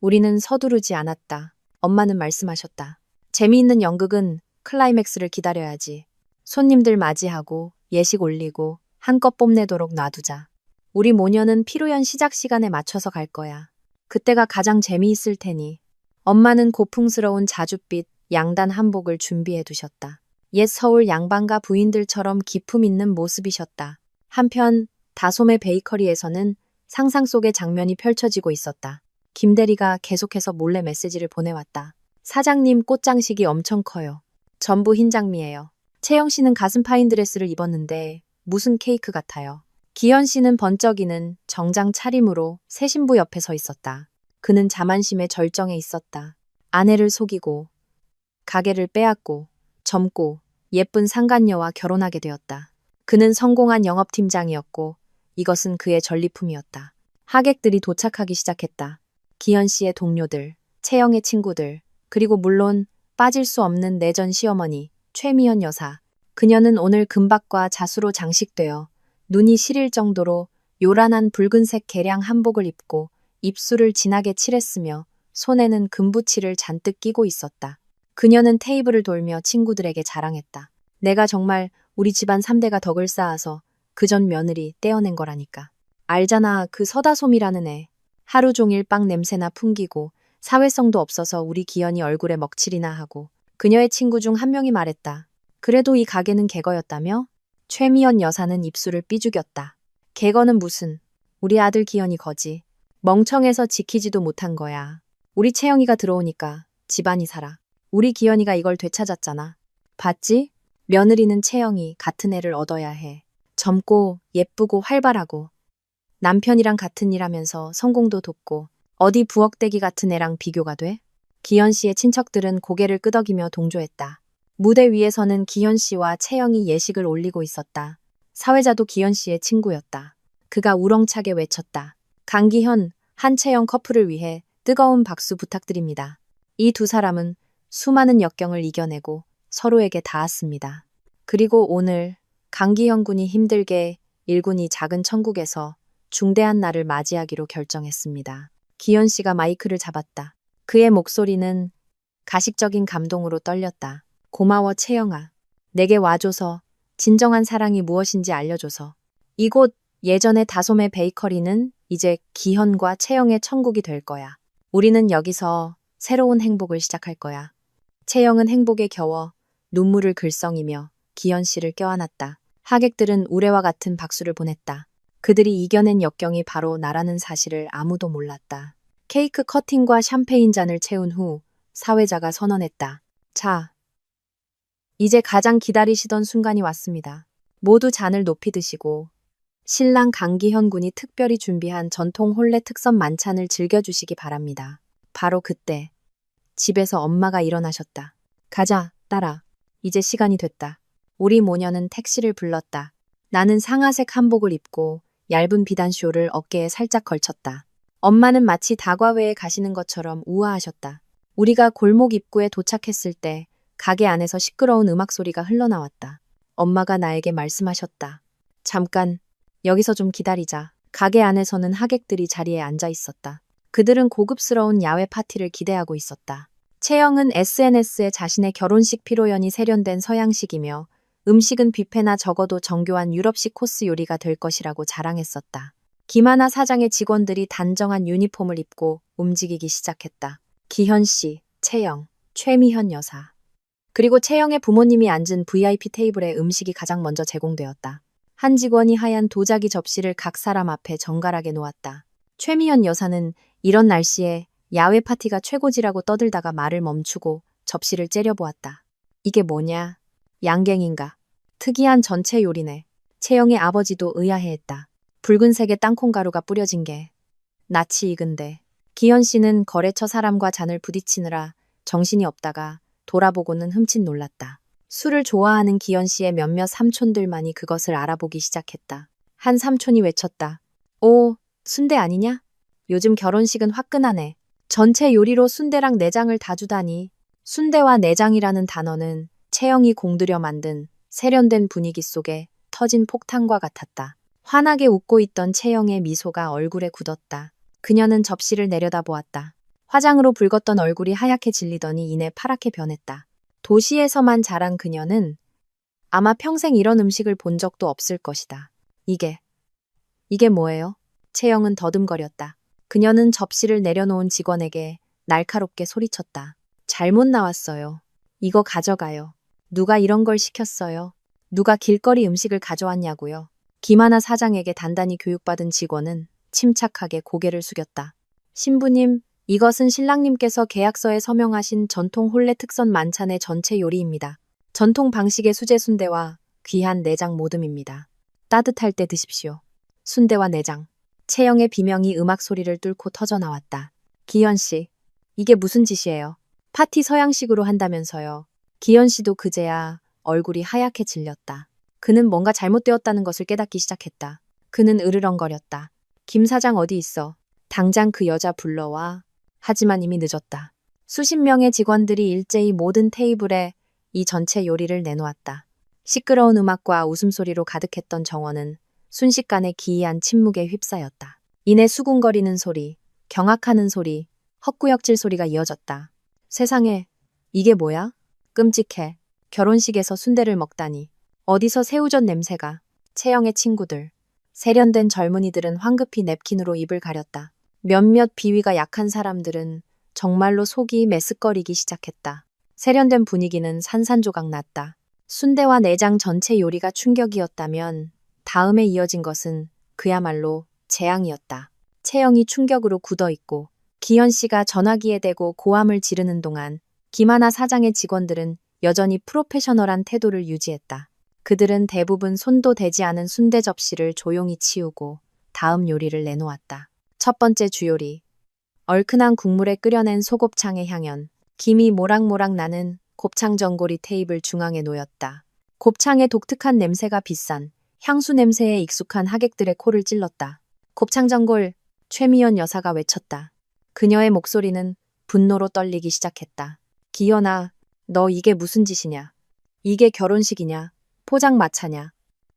우리는 서두르지 않았다. 엄마는 말씀하셨다. 재미있는 연극은 클라이맥스를 기다려야지. 손님들 맞이하고 예식 올리고 한껏 뽐내도록 놔두자. 우리 모녀는 피로연 시작 시간에 맞춰서 갈 거야. 그때가 가장 재미있을 테니. 엄마는 고풍스러운 자줏빛 양단 한복을 준비해 두셨다. 옛 서울 양반가 부인들처럼 기품 있는 모습이셨다. 한편 다솜의 베이커리에서는 상상 속의 장면이 펼쳐지고 있었다. 김대리가 계속해서 몰래 메시지를 보내왔다. 사장님 꽃장식이 엄청 커요. 전부 흰 장미예요. 채영 씨는 가슴 파인 드레스를 입었는데 무슨 케이크 같아요. 기현 씨는 번쩍이는 정장 차림으로 새 신부 옆에 서 있었다. 그는 자만심의 절정에 있었다. 아내를 속이고 가게를 빼앗고 젊고 예쁜 상간녀와 결혼하게 되었다. 그는 성공한 영업팀장이었고 이것은 그의 전리품이었다. 하객들이 도착하기 시작했다. 기현 씨의 동료들, 채영의 친구들, 그리고 물론 빠질 수 없는 내전 시어머니, 최미연 여사. 그녀는 오늘 금박과 자수로 장식되어 눈이 시릴 정도로 요란한 붉은색 개량 한복을 입고 입술을 진하게 칠했으며 손에는 금부치를 잔뜩 끼고 있었다. 그녀는 테이블을 돌며 친구들에게 자랑했다. 내가 정말 우리 집안 3대가 덕을 쌓아서 그전 며느리 떼어낸 거라니까. 알잖아, 그 서다솜이라는 애. 하루 종일 빵 냄새나 풍기고 사회성도 없어서 우리 기현이 얼굴에 먹칠이나 하고. 그녀의 친구 중 한 명이 말했다. 그래도 이 가게는 개거였다며? 최미연 여사는 입술을 삐죽였다. 개거는 무슨. 우리 아들 기현이 거지. 멍청해서 지키지도 못한 거야. 우리 채영이가 들어오니까 집안이 살아. 우리 기현이가 이걸 되찾았잖아. 봤지? 며느리는 채영이 같은 애를 얻어야 해. 젊고 예쁘고 활발하고 남편이랑 같은 일 하면서 성공도 돕고 어디 부엌대기 같은 애랑 비교가 돼? 기현 씨의 친척들은 고개를 끄덕이며 동조했다. 무대 위에서는 기현 씨와 채영이 예식을 올리고 있었다. 사회자도 기현 씨의 친구였다. 그가 우렁차게 외쳤다. 강기현, 한채영 커플을 위해 뜨거운 박수 부탁드립니다. 이 두 사람은 수많은 역경을 이겨내고 서로에게 닿았습니다. 그리고 오늘 강기현 군이 힘들게 일군이 작은 천국에서 중대한 날을 맞이하기로 결정했습니다. 기현 씨가 마이크를 잡았다. 그의 목소리는 가식적인 감동으로 떨렸다. 고마워 채영아. 내게 와줘서 진정한 사랑이 무엇인지 알려줘서. 이곳 예전의 다솜의 베이커리는 이제 기현과 채영의 천국이 될 거야. 우리는 여기서 새로운 행복을 시작할 거야. 채영은 행복에 겨워 눈물을 글썽이며 기현 씨를 껴안았다. 하객들은 우레와 같은 박수를 보냈다. 그들이 이겨낸 역경이 바로 나라는 사실을 아무도 몰랐다. 케이크 커팅과 샴페인 잔을 채운 후 사회자가 선언했다. 자, 이제 가장 기다리시던 순간이 왔습니다. 모두 잔을 높이 드시고 신랑 강기현 군이 특별히 준비한 전통 혼례 특선 만찬을 즐겨주시기 바랍니다. 바로 그때 집에서 엄마가 일어나셨다. 가자, 딸아. 이제 시간이 됐다. 우리 모녀는 택시를 불렀다. 나는 상아색 한복을 입고 얇은 비단쇼를 어깨에 살짝 걸쳤다. 엄마는 마치 다과회에 가시는 것처럼 우아하셨다. 우리가 골목 입구에 도착했을 때 가게 안에서 시끄러운 음악 소리가 흘러나왔다. 엄마가 나에게 말씀하셨다. 잠깐, 여기서 좀 기다리자. 가게 안에서는 하객들이 자리에 앉아 있었다. 그들은 고급스러운 야외 파티를 기대하고 있었다. 채영은 SNS에 자신의 결혼식 피로연이 세련된 서양식이며 음식은 뷔페나 적어도 정교한 유럽식 코스 요리가 될 것이라고 자랑했었다. 김하나 사장의 직원들이 단정한 유니폼을 입고 움직이기 시작했다. 기현 씨, 채영, 최미현 여사. 그리고 채영의 부모님이 앉은 VIP 테이블에 음식이 가장 먼저 제공되었다. 한 직원이 하얀 도자기 접시를 각 사람 앞에 정갈하게 놓았다. 최미현 여사는 이런 날씨에 야외 파티가 최고지라고 떠들다가 말을 멈추고 접시를 째려보았다. 이게 뭐냐? 양갱인가? 특이한 전체 요리네. 채영의 아버지도 의아해했다. 붉은색의 땅콩가루가 뿌려진 게 낯이 익은데. 기현 씨는 거래처 사람과 잔을 부딪히느라 정신이 없다가 돌아보고는 흠칫 놀랐다. 술을 좋아하는 기현 씨의 몇몇 삼촌들만이 그것을 알아보기 시작했다. 한 삼촌이 외쳤다. 오, 순대 아니냐? 요즘 결혼식은 화끈하네. 전체 요리로 순대랑 내장을 다 주다니. 순대와 내장이라는 단어는 채영이 공들여 만든 세련된 분위기 속에 터진 폭탄과 같았다. 환하게 웃고 있던 채영의 미소가 얼굴에 굳었다. 그녀는 접시를 내려다보았다. 화장으로 붉었던 얼굴이 하얗게 질리더니 이내 파랗게 변했다. 도시에서만 자란 그녀는 아마 평생 이런 음식을 본 적도 없을 것이다. 이게 뭐예요? 채영은 더듬거렸다. 그녀는 접시를 내려놓은 직원에게 날카롭게 소리쳤다. 잘못 나왔어요. 이거 가져가요. 누가 이런 걸 시켰어요? 누가 길거리 음식을 가져왔냐고요? 김하나 사장에게 단단히 교육받은 직원은 침착하게 고개를 숙였다. 신부님, 이것은 신랑님께서 계약서에 서명하신 전통 혼례 특선 만찬의 전체 요리입니다. 전통 방식의 수제 순대와 귀한 내장 모듬입니다. 따뜻할 때 드십시오. 순대와 내장. 채영의 비명이 음악 소리를 뚫고 터져나왔다. 기현 씨, 이게 무슨 짓이에요? 파티 서양식으로 한다면서요. 기현 씨도 그제야 얼굴이 하얗게 질렸다. 그는 뭔가 잘못되었다는 것을 깨닫기 시작했다. 그는 으르렁거렸다. 김 사장 어디 있어? 당장 그 여자 불러와. 하지만 이미 늦었다. 수십 명의 직원들이 일제히 모든 테이블에 이 전체 요리를 내놓았다. 시끄러운 음악과 웃음소리로 가득했던 정원은 순식간에 기이한 침묵에 휩싸였다. 이내 수군거리는 소리, 경악하는 소리, 헛구역질 소리가 이어졌다. 세상에, 이게 뭐야? 끔찍해. 결혼식에서 순대를 먹다니. 어디서 새우젓 냄새가. 채영의 친구들. 세련된 젊은이들은 황급히 냅킨으로 입을 가렸다. 몇몇 비위가 약한 사람들은 정말로 속이 메스꺼리기 시작했다. 세련된 분위기는 산산조각 났다. 순대와 내장 전체 요리가 충격이었다면 다음에 이어진 것은 그야말로 재앙이었다. 채영이 충격으로 굳어있고 기현 씨가 전화기에 대고 고함을 지르는 동안 김하나 사장의 직원들은 여전히 프로페셔널한 태도를 유지했다. 그들은 대부분 손도 대지 않은 순대 접시를 조용히 치우고 다음 요리를 내놓았다. 첫 번째 주요리. 얼큰한 국물에 끓여낸 소곱창의 향연. 김이 모락모락 나는 곱창 전골이 테이블 중앙에 놓였다. 곱창의 독특한 냄새가 비싼 향수 냄새에 익숙한 하객들의 코를 찔렀다. 곱창 전골, 최미연 여사가 외쳤다. 그녀의 목소리는 분노로 떨리기 시작했다. 기현아, 너 이게 무슨 짓이냐? 이게 결혼식이냐? 포장마차냐?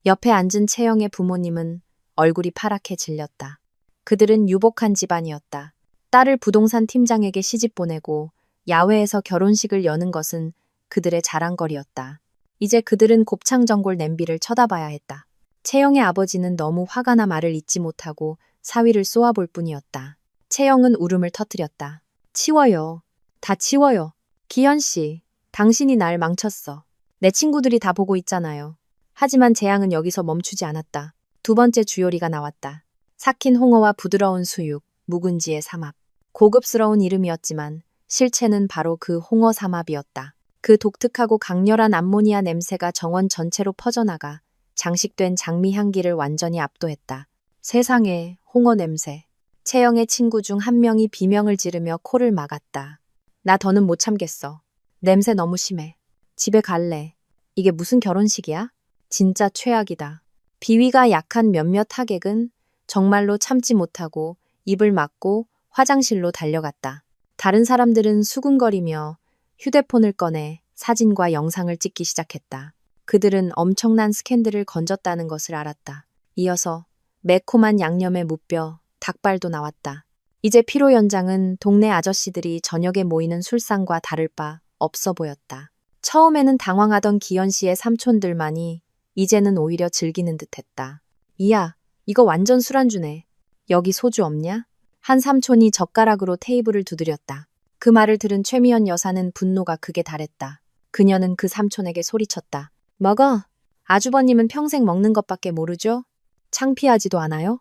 옆에 앉은 채영의 부모님은 얼굴이 파랗게 질렸다. 그들은 유복한 집안이었다. 딸을 부동산 팀장에게 시집 보내고 야외에서 결혼식을 여는 것은 그들의 자랑거리였다. 이제 그들은 곱창 전골 냄비를 쳐다봐야 했다. 채영의 아버지는 너무 화가 나 말을 잇지 못하고 사위를 쏘아볼 뿐이었다. 채영은 울음을 터뜨렸다. 치워요. 다 치워요. 기현 씨, 당신이 날 망쳤어. 내 친구들이 다 보고 있잖아요. 하지만 재앙은 여기서 멈추지 않았다. 두 번째 주요리가 나왔다. 삭힌 홍어와 부드러운 수육, 묵은지의 삼합. 고급스러운 이름이었지만 실체는 바로 그 홍어 삼합이었다. 그 독특하고 강렬한 암모니아 냄새가 정원 전체로 퍼져나가 장식된 장미 향기를 완전히 압도했다. 세상에, 홍어 냄새. 채영의 친구 중 한 명이 비명을 지르며 코를 막았다. 나 더는 못 참겠어. 냄새 너무 심해. 집에 갈래. 이게 무슨 결혼식이야? 진짜 최악이다. 비위가 약한 몇몇 하객은 정말로 참지 못하고 입을 막고 화장실로 달려갔다. 다른 사람들은 수군거리며 휴대폰을 꺼내 사진과 영상을 찍기 시작했다. 그들은 엄청난 스캔들을 건졌다는 것을 알았다. 이어서 매콤한 양념의 무뼈, 닭발도 나왔다. 이제 피로 연장은 동네 아저씨들이 저녁에 모이는 술상과 다를 바 없어 보였다. 처음에는 당황하던 기현 씨의 삼촌들만이 이제는 오히려 즐기는 듯했다. 이야, 이거 완전 술안주네. 여기 소주 없냐? 한 삼촌이 젓가락으로 테이블을 두드렸다. 그 말을 들은 최미연 여사는 분노가 극에 달했다. 그녀는 그 삼촌에게 소리쳤다. 먹어. 아주버님은 평생 먹는 것밖에 모르죠? 창피하지도 않아요?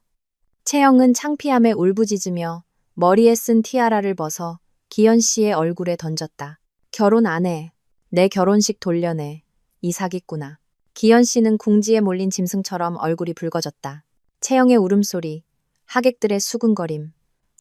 채영은 창피함에 울부짖으며 머리에 쓴 티아라를 벗어 기현 씨의 얼굴에 던졌다. 결혼 안 해. 내 결혼식 돌려내. 이 사기꾼아. 기현 씨는 궁지에 몰린 짐승처럼 얼굴이 붉어졌다. 채영의 울음소리, 하객들의 수군거림,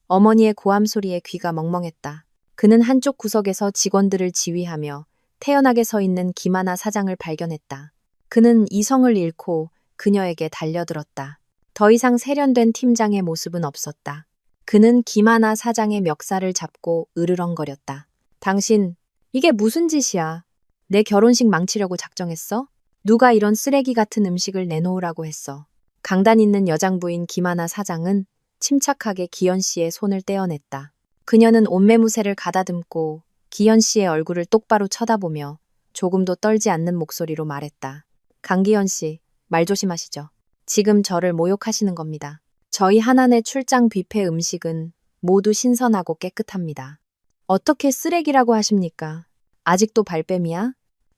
어머니의 고함 소리에 귀가 멍멍했다. 그는 한쪽 구석에서 직원들을 지휘하며 태연하게 서 있는 김하나 사장을 발견했다. 그는 이성을 잃고 그녀에게 달려들었다. 더 이상 세련된 팀장의 모습은 없었다. 그는 김하나 사장의 멱살을 잡고 으르렁거렸다. 당신, 이게 무슨 짓이야? 내 결혼식 망치려고 작정했어? 누가 이런 쓰레기 같은 음식을 내놓으라고 했어? 강단 있는 여장부인 김하나 사장은 침착하게 기현 씨의 손을 떼어냈다. 그녀는 옷매무새를 가다듬고 기현 씨의 얼굴을 똑바로 쳐다보며 조금도 떨지 않는 목소리로 말했다. 강기현 씨, 말 조심하시죠. 지금 저를 모욕하시는 겁니다. 저희 하나네 출장 뷔페 음식은 모두 신선하고 깨끗합니다. 어떻게 쓰레기라고 하십니까? 아직도 발뺌이야?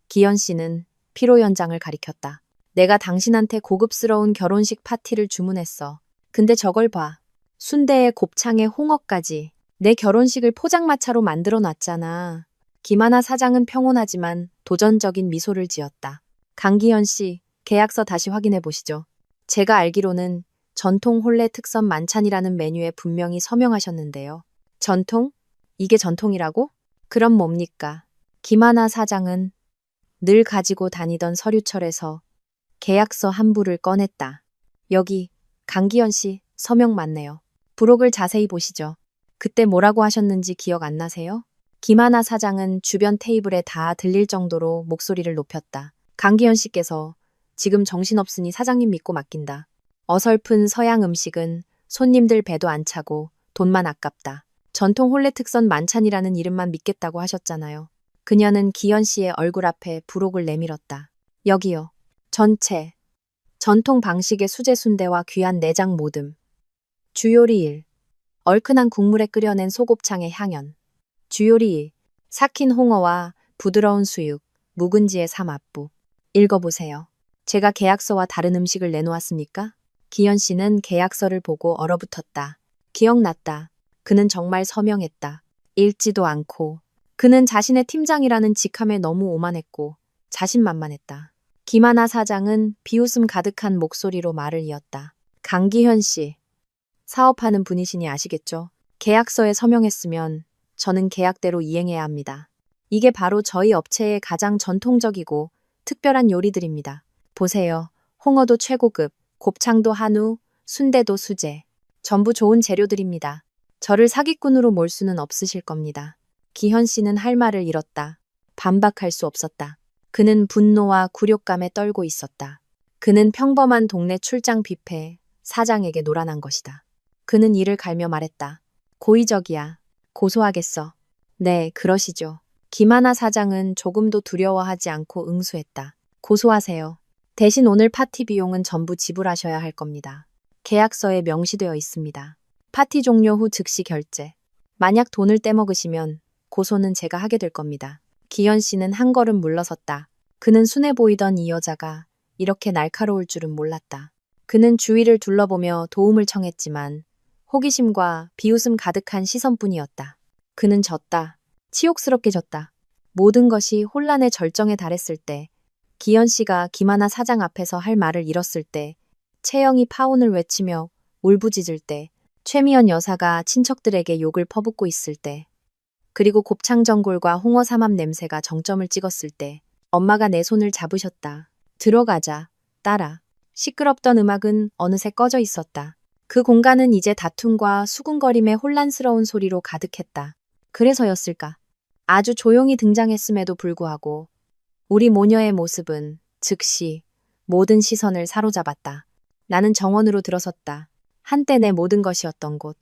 기현 씨는 피로 연장을 가리켰다. 내가 당신한테 고급스러운 결혼식 파티를 주문했어. 근데 저걸 봐. 순대에 곱창에 홍어까지. 내 결혼식을 포장마차로 만들어 놨잖아. 김하나 사장은 평온하지만 도전적인 미소를 지었다. 강기현 씨, 계약서 다시 확인해 보시죠. 제가 알기로는 전통 혼례 특선 만찬이라는 메뉴에 분명히 서명하셨는데요. 전통? 이게 전통이라고? 그럼 뭡니까? 김하나 사장은 늘 가지고 다니던 서류철에서 계약서 한 부를 꺼냈다. 여기 강기현 씨, 서명 맞네요. 부록을 자세히 보시죠. 그때 뭐라고 하셨는지 기억 안 나세요? 김하나 사장은 주변 테이블에 다 들릴 정도로 목소리를 높였다. 강기현 씨께서 지금 정신없으니 사장님 믿고 맡긴다. 어설픈 서양 음식은 손님들 배도 안 차고 돈만 아깝다. 전통 혼례 특선 만찬이라는 이름만 믿겠다고 하셨잖아요. 그녀는 기현 씨의 얼굴 앞에 부록을 내밀었다. 여기요. 전체. 전통 방식의 수제 순대와 귀한 내장 모듬. 주요리 1. 얼큰한 국물에 끓여낸 소곱창의 향연. 주요리 2. 삭힌 홍어와 부드러운 수육, 묵은지의 삼합부. 읽어보세요. 제가 계약서와 다른 음식을 내놓았습니까? 기현 씨는 계약서를 보고 얼어붙었다. 기억났다. 그는 정말 서명했다. 읽지도 않고. 그는 자신의 팀장이라는 직함에 너무 오만했고 자신만만했다. 김하나 사장은 비웃음 가득한 목소리로 말을 이었다. 강기현 씨. 사업하는 분이시니 아시겠죠? 계약서에 서명했으면 저는 계약대로 이행해야 합니다. 이게 바로 저희 업체의 가장 전통적이고 특별한 요리들입니다. 보세요. 홍어도 최고급, 곱창도 한우, 순대도 수제. 전부 좋은 재료들입니다. 저를 사기꾼으로 몰 수는 없으실 겁니다. 기현 씨는 할 말을 잃었다. 반박할 수 없었다. 그는 분노와 굴욕감에 떨고 있었다. 그는 평범한 동네 출장 뷔페 사장에게 노란한 것이다. 그는 이를 갈며 말했다. 고의적이야. 고소하겠어. 네, 그러시죠. 김하나 사장은 조금도 두려워하지 않고 응수했다. 고소하세요. 대신 오늘 파티 비용은 전부 지불하셔야 할 겁니다. 계약서에 명시되어 있습니다. 파티 종료 후 즉시 결제. 만약 돈을 떼먹으시면 고소는 제가 하게 될 겁니다. 기현 씨는 한 걸음 물러섰다. 그는 순해 보이던 이 여자가 이렇게 날카로울 줄은 몰랐다. 그는 주위를 둘러보며 도움을 청했지만 호기심과 비웃음 가득한 시선뿐이었다. 그는 졌다. 치욕스럽게 졌다. 모든 것이 혼란의 절정에 달했을 때, 기현 씨가 김하나 사장 앞에서 할 말을 잃었을 때, 채영이 파혼을 외치며 울부짖을 때, 최미연 여사가 친척들에게 욕을 퍼붓고 있을 때, 그리고 곱창 전골과 홍어 삼합 냄새가 정점을 찍었을 때, 엄마가 내 손을 잡으셨다. 들어가자, 딸아. 시끄럽던 음악은 어느새 꺼져 있었다. 그 공간은 이제 다툼과 수군거림의 혼란스러운 소리로 가득했다. 그래서였을까? 아주 조용히 등장했음에도 불구하고 우리 모녀의 모습은 즉시 모든 시선을 사로잡았다. 나는 정원으로 들어섰다. 한때 내 모든 것이었던 곳.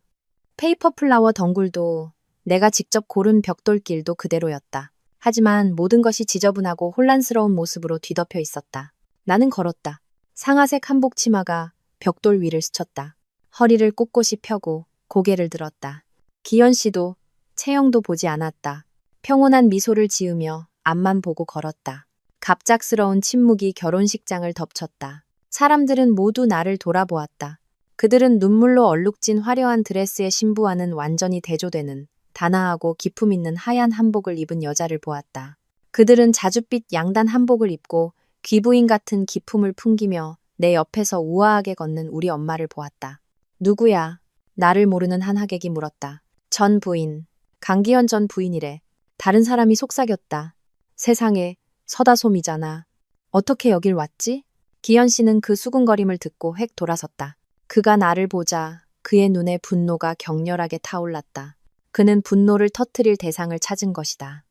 페이퍼 플라워 덩굴도 내가 직접 고른 벽돌길도 그대로였다. 하지만 모든 것이 지저분하고 혼란스러운 모습으로 뒤덮여 있었다. 나는 걸었다. 상아색 한복 치마가 벽돌 위를 스쳤다. 허리를 꼿꼿이 펴고 고개를 들었다. 기현 씨도 채영도 보지 않았다. 평온한 미소를 지으며 앞만 보고 걸었다. 갑작스러운 침묵이 결혼식장을 덮쳤다. 사람들은 모두 나를 돌아보았다. 그들은 눈물로 얼룩진 화려한 드레스의 신부와는 완전히 대조되는 단아하고 기품 있는 하얀 한복을 입은 여자를 보았다. 그들은 자줏빛 양단 한복을 입고 귀부인 같은 기품을 풍기며 내 옆에서 우아하게 걷는 우리 엄마를 보았다. 누구야? 나를 모르는 한 하객이 물었다. 전 부인. 강기현 전 부인이래. 다른 사람이 속삭였다. 세상에, 서다솜이잖아. 어떻게 여길 왔지? 기현 씨는 그 수군거림을 듣고 획 돌아섰다. 그가 나를 보자 그의 눈에 분노가 격렬하게 타올랐다. 그는 분노를 터뜨릴 대상을 찾은 것이다.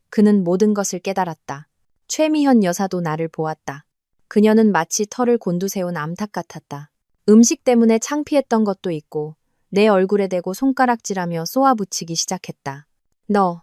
그는 모든 것을 깨달았다. 최미현 여사도 나를 보았다. 그녀는 마치 털을 곤두세운 암탉 같았다. 음식 때문에 창피했던 것도 있고 내 얼굴에 대고 손가락질하며 쏘아붙이기 시작했다. 너,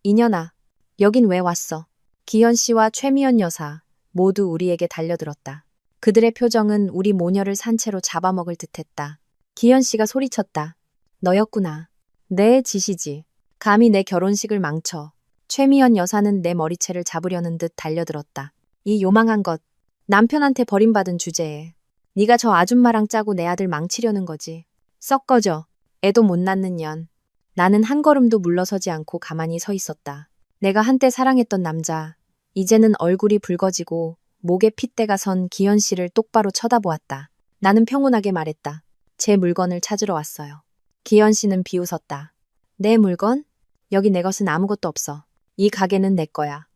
이년아, 여긴 왜 왔어? 기현 씨와 최미연 여사 모두 우리에게 달려들었다. 그들의 표정은 우리 모녀를 산채로 잡아먹을 듯했다. 기현 씨가 소리쳤다. 너였구나. 내 짓이지. 감히 내 결혼식을 망쳐. 최미연 여사는 내 머리채를 잡으려는 듯 달려들었다. 이 요망한 것. 남편한테 버림받은 주제에. 네가 저 아줌마랑 짜고 내 아들 망치려는 거지. 썩 꺼져. 애도 못 낳는 년. 나는 한 걸음도 물러서지 않고 가만히 서 있었다. 내가 한때 사랑했던 남자. 이제는 얼굴이 붉어지고 목에 핏대가 선 기현 씨를 똑바로 쳐다보았다. 나는 평온하게 말했다. 제 물건을 찾으러 왔어요. 기현 씨는 비웃었다. 내 물건? 여기 내 것은 아무것도 없어. 이 가게는 내 거야.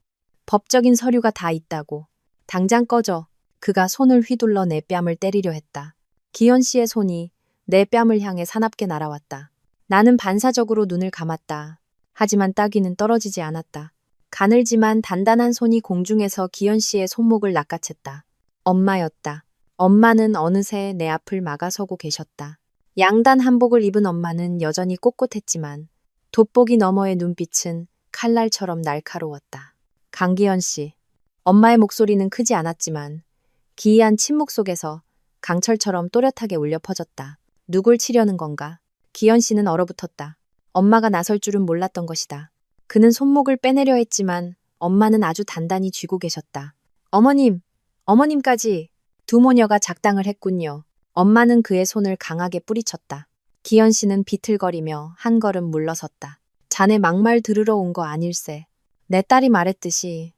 법적인 서류가 다 있다고. 당장 꺼져. 그가 손을 휘둘러 내 뺨을 때리려 했다. 기현 씨의 손이 내 뺨을 향해 사납게 날아왔다. 나는 반사적으로 눈을 감았다. 하지만 따귀는 떨어지지 않았다. 가늘지만 단단한 손이 공중에서 기현 씨의 손목을 낚아챘다. 엄마였다. 엄마는 어느새 내 앞을 막아서고 계셨다. 양단 한복을 입은 엄마는 여전히 꼿꼿했지만 돋보기 너머의 눈빛은 칼날처럼 날카로웠다. 강기현 씨. 엄마의 목소리는 크지 않았지만 기이한 침묵 속에서 강철처럼 또렷하게 울려 퍼졌다. 누굴 치려는 건가? 기현 씨는 얼어붙었다. 엄마가 나설 줄은 몰랐던 것이다. 그는 손목을 빼내려 했지만 엄마는 아주 단단히 쥐고 계셨다. 어머님! 어머님까지! 두 모녀가 작당을 했군요. 엄마는 그의 손을 강하게 뿌리쳤다. 기현 씨는 비틀거리며 한 걸음 물러섰다. 자네 막말 들으러 온 거 아닐세. 내 딸이 말했듯이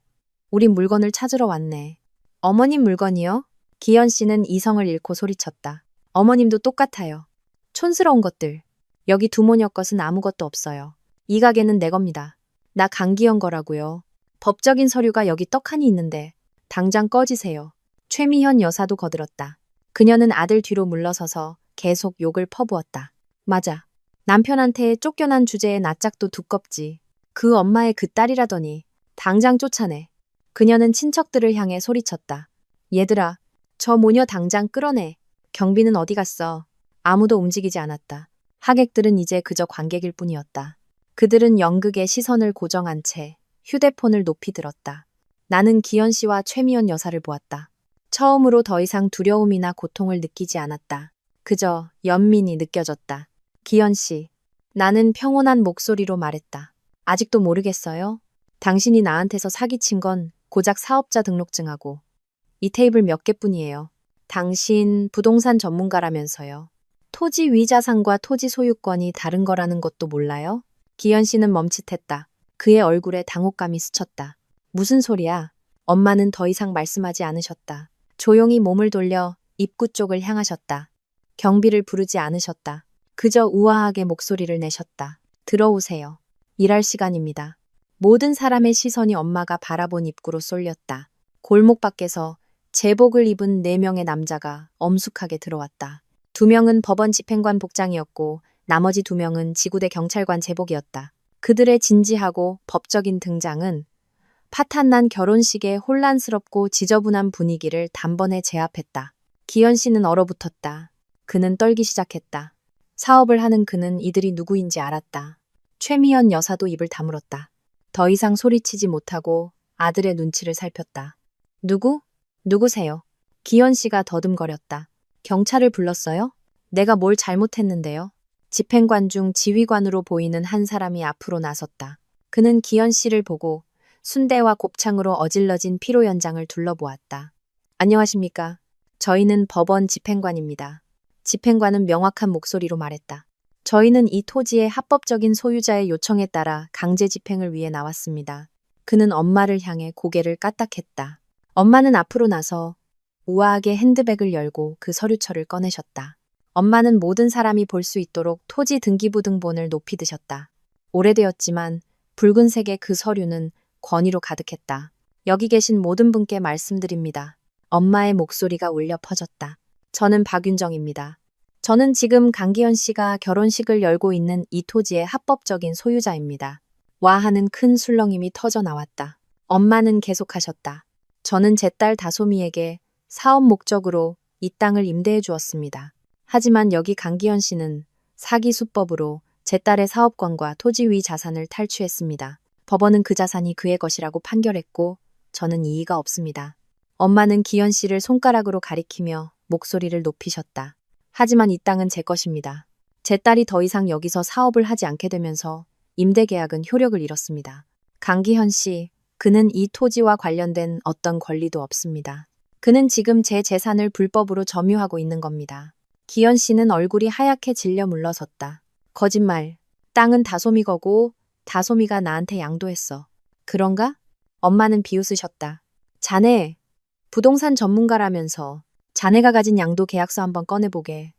우린 물건을 찾으러 왔네. 어머님 물건이요? 기현 씨는 이성을 잃고 소리쳤다. 어머님도 똑같아요. 촌스러운 것들. 여기 두 모녀 것은 아무것도 없어요. 이 가게는 내 겁니다. 나 강기현 거라고요. 법적인 서류가 여기 떡하니 있는데 당장 꺼지세요. 최미현 여사도 거들었다. 그녀는 아들 뒤로 물러서서 계속 욕을 퍼부었다. 맞아. 남편한테 쫓겨난 주제에 낯짝도 두껍지. 그 엄마의 그 딸이라더니 당장 쫓아내. 그녀는 친척들을 향해 소리쳤다. 얘들아, 저 모녀 당장 끌어내. 경비는 어디 갔어? 아무도 움직이지 않았다. 하객들은 이제 그저 관객일 뿐이었다. 그들은 연극에 시선을 고정한 채 휴대폰을 높이 들었다. 나는 기현 씨와 최미연 여사를 보았다. 처음으로 더 이상 두려움이나 고통을 느끼지 않았다. 그저 연민이 느껴졌다. 기현 씨, 나는 평온한 목소리로 말했다. 아직도 모르겠어요? 당신이 나한테서 사기친 건 고작 사업자 등록증하고 이 테이블 몇 개뿐이에요. 당신 부동산 전문가라면서요. 토지 위자산과 토지 소유권이 다른 거라는 것도 몰라요? 기현 씨는 멈칫했다. 그의 얼굴에 당혹감이 스쳤다. 무슨 소리야? 엄마는 더 이상 말씀하지 않으셨다. 조용히 몸을 돌려 입구 쪽을 향하셨다. 경비를 부르지 않으셨다. 그저 우아하게 목소리를 내셨다. 들어오세요. 일할 시간입니다. 모든 사람의 시선이 엄마가 바라본 입구로 쏠렸다. 골목 밖에서 제복을 입은 4명의 남자가 엄숙하게 들어왔다. 2명은 법원 집행관 복장이었고 나머지 2명은 지구대 경찰관 제복이었다. 그들의 진지하고 법적인 등장은 파탄난 결혼식의 혼란스럽고 지저분한 분위기를 단번에 제압했다. 기현 씨는 얼어붙었다. 그는 떨기 시작했다. 사업을 하는 그는 이들이 누구인지 알았다. 최미연 여사도 입을 다물었다. 더 이상 소리치지 못하고 아들의 눈치를 살폈다. 누구세요? 기현 씨가 더듬거렸다. 경찰을 불렀어요? 내가 뭘 잘못했는데요? 집행관 중 지휘관으로 보이는 한 사람이 앞으로 나섰다. 그는 기현 씨를 보고 순대와 곱창으로 어질러진 피로 연장을 둘러보았다. 안녕하십니까? 저희는 법원 집행관입니다. 집행관은 명확한 목소리로 말했다. 저희는 이 토지의 합법적인 소유자의 요청에 따라 강제 집행을 위해 나왔습니다. 그는 엄마를 향해 고개를 까딱했다. 엄마는 앞으로 나서 우아하게 핸드백을 열고 그 서류철을 꺼내셨다. 엄마는 모든 사람이 볼 수 있도록 토지 등기부 등본을 높이 드셨다. 오래되었지만 붉은색의 그 서류는 권위로 가득했다. 여기 계신 모든 분께 말씀드립니다. 엄마의 목소리가 울려 퍼졌다. 저는 박윤정입니다. 저는 지금 강기현 씨가 결혼식을 열고 있는 이 토지의 합법적인 소유자입니다. 와 하는 큰 술렁임이 터져 나왔다. 엄마는 계속하셨다. 저는 제 딸 다솜이에게 사업 목적으로 이 땅을 임대해 주었습니다. 하지만 여기 강기현 씨는 사기 수법으로 제 딸의 사업권과 토지 위 자산을 탈취했습니다. 법원은 그 자산이 그의 것이라고 판결했고 저는 이의가 없습니다. 엄마는 기현 씨를 손가락으로 가리키며 목소리를 높이셨다. 하지만 이 땅은 제 것입니다. 제 딸이 더 이상 여기서 사업을 하지 않게 되면서 임대 계약은 효력을 잃었습니다. 강기현 씨, 그는 이 토지와 관련된 어떤 권리도 없습니다. 그는 지금 제 재산을 불법으로 점유하고 있는 겁니다. 기현 씨는 얼굴이 하얗게 질려 물러섰다. 거짓말. 땅은 다솜이 거고 다솜이가 나한테 양도했어. 그런가? 엄마는 비웃으셨다. 자네, 부동산 전문가라면서 자네가 가진 양도 계약서 한번 꺼내보게.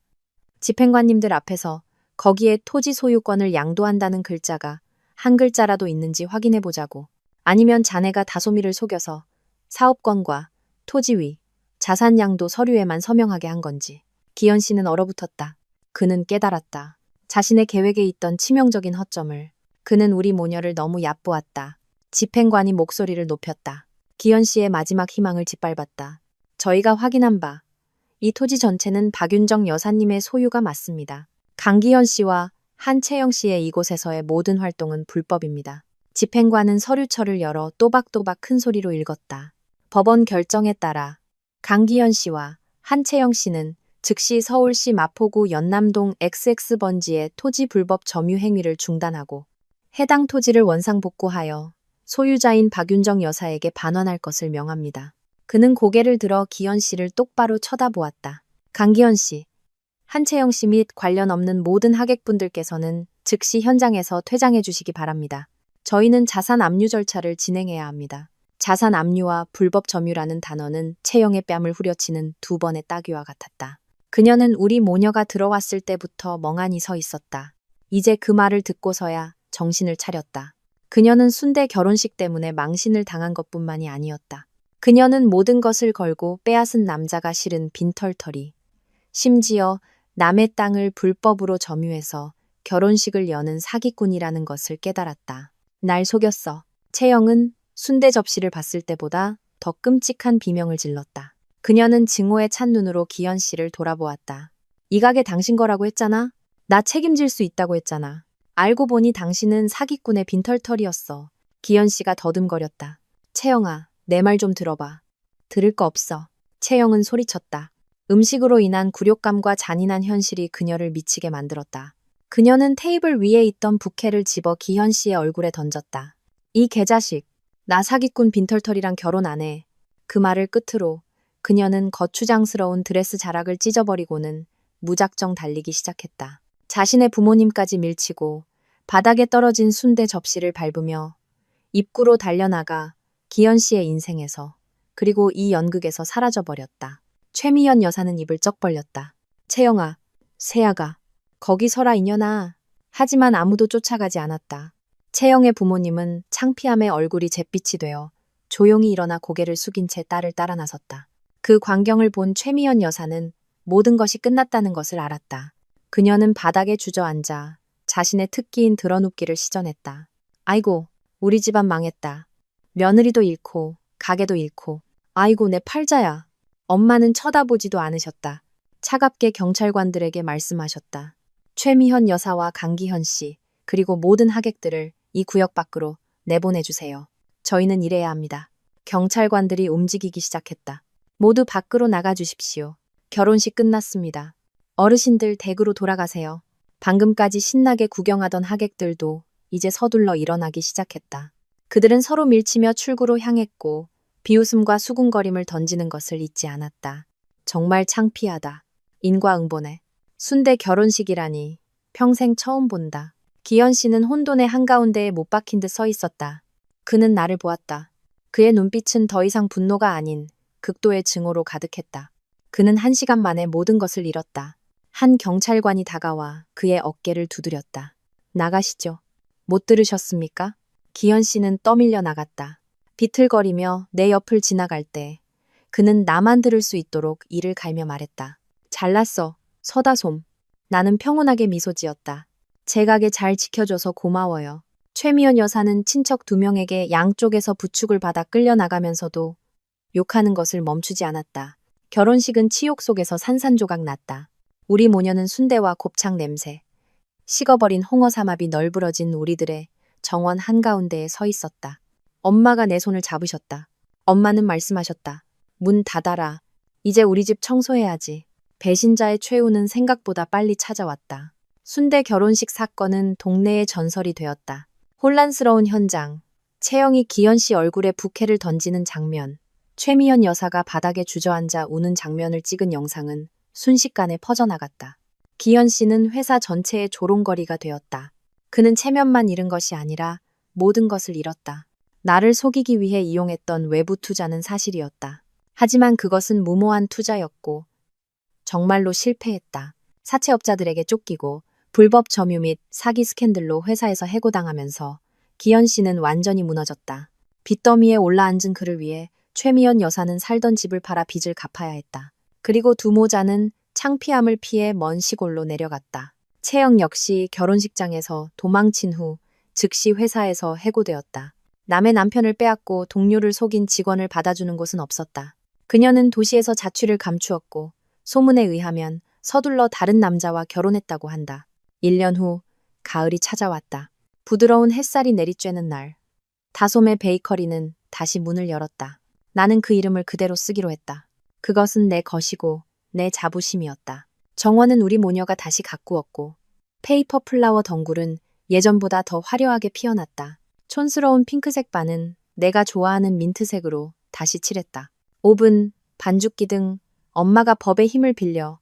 집행관님들 앞에서 거기에 토지 소유권을 양도한다는 글자가 한 글자라도 있는지 확인해보자고. 아니면 자네가 다솜이를 속여서 사업권과 토지 위, 자산 양도 서류에만 서명하게 한 건지. 기현 씨는 얼어붙었다. 그는 깨달았다. 자신의 계획에 있던 치명적인 허점을. 그는 우리 모녀를 너무 얕보았다. 집행관이 목소리를 높였다. 기현 씨의 마지막 희망을 짓밟았다. 저희가 확인한 바, 이 토지 전체는 박윤정 여사님의 소유가 맞습니다. 강기현 씨와 한채영 씨의 이곳에서의 모든 활동은 불법입니다. 집행관은 서류철을 열어 또박또박 큰 소리로 읽었다. 법원 결정에 따라 강기현 씨와 한채영 씨는 즉시 서울시 마포구 연남동 XX번지의 토지 불법 점유 행위를 중단하고 해당 토지를 원상복구하여 소유자인 박윤정 여사에게 반환할 것을 명합니다. 그는 고개를 들어 기현 씨를 똑바로 쳐다보았다. 강기현 씨, 한채영 씨 및 관련 없는 모든 하객분들께서는 즉시 현장에서 퇴장해 주시기 바랍니다. 저희는 자산 압류 절차를 진행해야 합니다. 자산 압류와 불법 점유라는 단어는 채영의 뺨을 후려치는 두 번의 따귀와 같았다. 그녀는 우리 모녀가 들어왔을 때부터 멍하니 서 있었다. 이제 그 말을 듣고서야 정신을 차렸다. 그녀는 순대 결혼식 때문에 망신을 당한 것뿐만이 아니었다. 그녀는 모든 것을 걸고 빼앗은 남자가 실은 빈털터리. 심지어 남의 땅을 불법으로 점유해서 결혼식을 여는 사기꾼이라는 것을 깨달았다. 날 속였어. 채영은 순대 접시를 봤을 때보다 더 끔찍한 비명을 질렀다. 그녀는 증오에 찬 눈으로 기현 씨를 돌아보았다. 이 가게 당신 거라고 했잖아? 나 책임질 수 있다고 했잖아. 알고 보니 당신은 사기꾼의 빈털터리였어. 기현 씨가 더듬거렸다. 채영아, 내 말 좀 들어봐. 들을 거 없어. 채영은 소리쳤다. 음식으로 인한 굴욕감과 잔인한 현실이 그녀를 미치게 만들었다. 그녀는 테이블 위에 있던 부케를 집어 기현 씨의 얼굴에 던졌다. 이 개자식, 나 사기꾼 빈털터리랑 결혼 안 해. 그 말을 끝으로 그녀는 거추장스러운 드레스 자락을 찢어버리고는 무작정 달리기 시작했다. 자신의 부모님까지 밀치고 바닥에 떨어진 순대 접시를 밟으며 입구로 달려나가 기현 씨의 인생에서 그리고 이 연극에서 사라져버렸다. 최미연 여사는 입을 쩍 벌렸다. 채영아, 세아가, 거기 서라 이년아. 하지만 아무도 쫓아가지 않았다. 채영의 부모님은 창피함에 얼굴이 잿빛이 되어 조용히 일어나 고개를 숙인 채 딸을 따라 나섰다. 그 광경을 본 최미연 여사는 모든 것이 끝났다는 것을 알았다. 그녀는 바닥에 주저앉아 자신의 특기인 드러눕기를 시전했다. 아이고, 우리 집안 망했다. 며느리도 잃고 가게도 잃고. 아이고 내 팔자야. 엄마는 쳐다보지도 않으셨다. 차갑게 경찰관들에게 말씀하셨다. 최미현 여사와 강기현 씨 그리고 모든 하객들을 이 구역 밖으로 내보내주세요. 저희는 일해야 합니다. 경찰관들이 움직이기 시작했다. 모두 밖으로 나가주십시오. 결혼식 끝났습니다. 어르신들 댁으로 돌아가세요. 방금까지 신나게 구경하던 하객들도 이제 서둘러 일어나기 시작했다. 그들은 서로 밀치며 출구로 향했고 비웃음과 수군거림을 던지는 것을 잊지 않았다. 정말 창피하다. 인과응보네. 순대 결혼식이라니 평생 처음 본다. 기현 씨는 혼돈의 한가운데에 못 박힌 듯 서 있었다. 그는 나를 보았다. 그의 눈빛은 더 이상 분노가 아닌 극도의 증오로 가득했다. 그는 1시간 만에 모든 것을 잃었다. 한 경찰관이 다가와 그의 어깨를 두드렸다. 나가시죠. 못 들으셨습니까? 기현 씨는 떠밀려 나갔다. 비틀거리며 내 옆을 지나갈 때 그는 나만 들을 수 있도록 이를 갈며 말했다. 잘났어, 서다솜. 나는 평온하게 미소 지었다. 제 가게 잘 지켜줘서 고마워요. 최미연 여사는 친척 2명에게 양쪽에서 부축을 받아 끌려나가면서도 욕하는 것을 멈추지 않았다. 결혼식은 치욕 속에서 산산조각 났다. 우리 모녀는 순대와 곱창 냄새, 식어버린 홍어 삼합이 널브러진 우리들의 정원 한가운데에 서 있었다. 엄마가 내 손을 잡으셨다. 엄마는 말씀하셨다. 문 닫아라. 이제 우리 집 청소해야지. 배신자의 최후는 생각보다 빨리 찾아왔다. 순대 결혼식 사건은 동네의 전설이 되었다. 혼란스러운 현장, 채영이 기현 씨 얼굴에 부케를 던지는 장면, 최미연 여사가 바닥에 주저앉아 우는 장면을 찍은 영상은 순식간에 퍼져나갔다. 기현 씨는 회사 전체의 조롱거리가 되었다. 그는 체면만 잃은 것이 아니라 모든 것을 잃었다. 나를 속이기 위해 이용했던 외부 투자는 사실이었다. 하지만 그것은 무모한 투자였고 정말로 실패했다. 사채업자들에게 쫓기고 불법 점유 및 사기 스캔들로 회사에서 해고당하면서 기현 씨는 완전히 무너졌다. 빚더미에 올라앉은 그를 위해 최미연 여사는 살던 집을 팔아 빚을 갚아야 했다. 그리고 두 모자는 창피함을 피해 먼 시골로 내려갔다. 채영 역시 결혼식장에서 도망친 후 즉시 회사에서 해고되었다. 남의 남편을 빼앗고 동료를 속인 직원을 받아주는 곳은 없었다. 그녀는 도시에서 자취를 감추었고 소문에 의하면 서둘러 다른 남자와 결혼했다고 한다. 1년 후 가을이 찾아왔다. 부드러운 햇살이 내리쬐는 날, 다솜의 베이커리는 다시 문을 열었다. 나는 그 이름을 그대로 쓰기로 했다. 그것은 내 것이고 내 자부심이었다. 정원은 우리 모녀가 다시 가꾸었고 페이퍼 플라워 덩굴은 예전보다 더 화려하게 피어났다. 촌스러운 핑크색 반은 내가 좋아하는 민트색으로 다시 칠했다. 오븐, 반죽기 등 엄마가 법의 힘을 빌려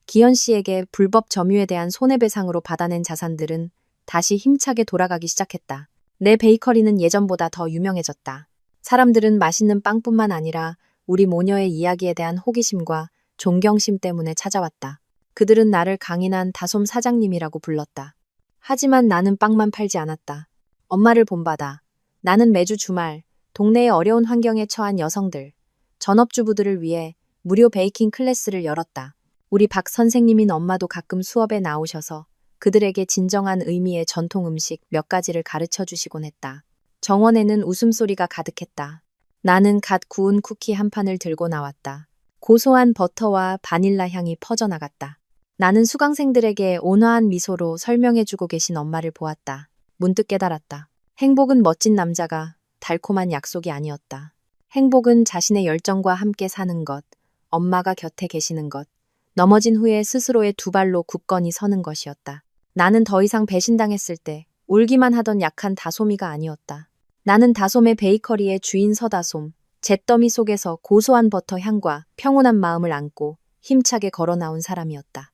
기현 씨에게 불법 점유에 대한 손해배상으로 받아낸 자산들은 다시 힘차게 돌아가기 시작했다. 내 베이커리는 예전보다 더 유명해졌다. 사람들은 맛있는 빵뿐만 아니라 우리 모녀의 이야기에 대한 호기심과 존경심 때문에 찾아왔다. 그들은 나를 강인한 다솜 사장님이라고 불렀다. 하지만 나는 빵만 팔지 않았다. 엄마를 본받아 나는 매주 주말 동네의 어려운 환경에 처한 여성들, 전업주부들을 위해 무료 베이킹 클래스를 열었다. 우리 박 선생님인 엄마도 가끔 수업에 나오셔서 그들에게 진정한 의미의 전통 음식 몇 가지를 가르쳐 주시곤 했다. 정원에는 웃음소리가 가득했다. 나는 갓 구운 쿠키 한 판을 들고 나왔다. 고소한 버터와 바닐라 향이 퍼져나갔다. 나는 수강생들에게 온화한 미소로 설명해주고 계신 엄마를 보았다. 문득 깨달았다. 행복은 멋진 남자가 달콤한 약속이 아니었다. 행복은 자신의 열정과 함께 사는 것, 엄마가 곁에 계시는 것, 넘어진 후에 스스로의 두 발로 굳건히 서는 것이었다. 나는 더 이상 배신당했을 때 울기만 하던 약한 다솜이가 아니었다. 나는 다솜의 베이커리의 주인 서다솜, 잿더미 속에서 고소한 버터 향과 평온한 마음을 안고 힘차게 걸어 나온 사람이었다.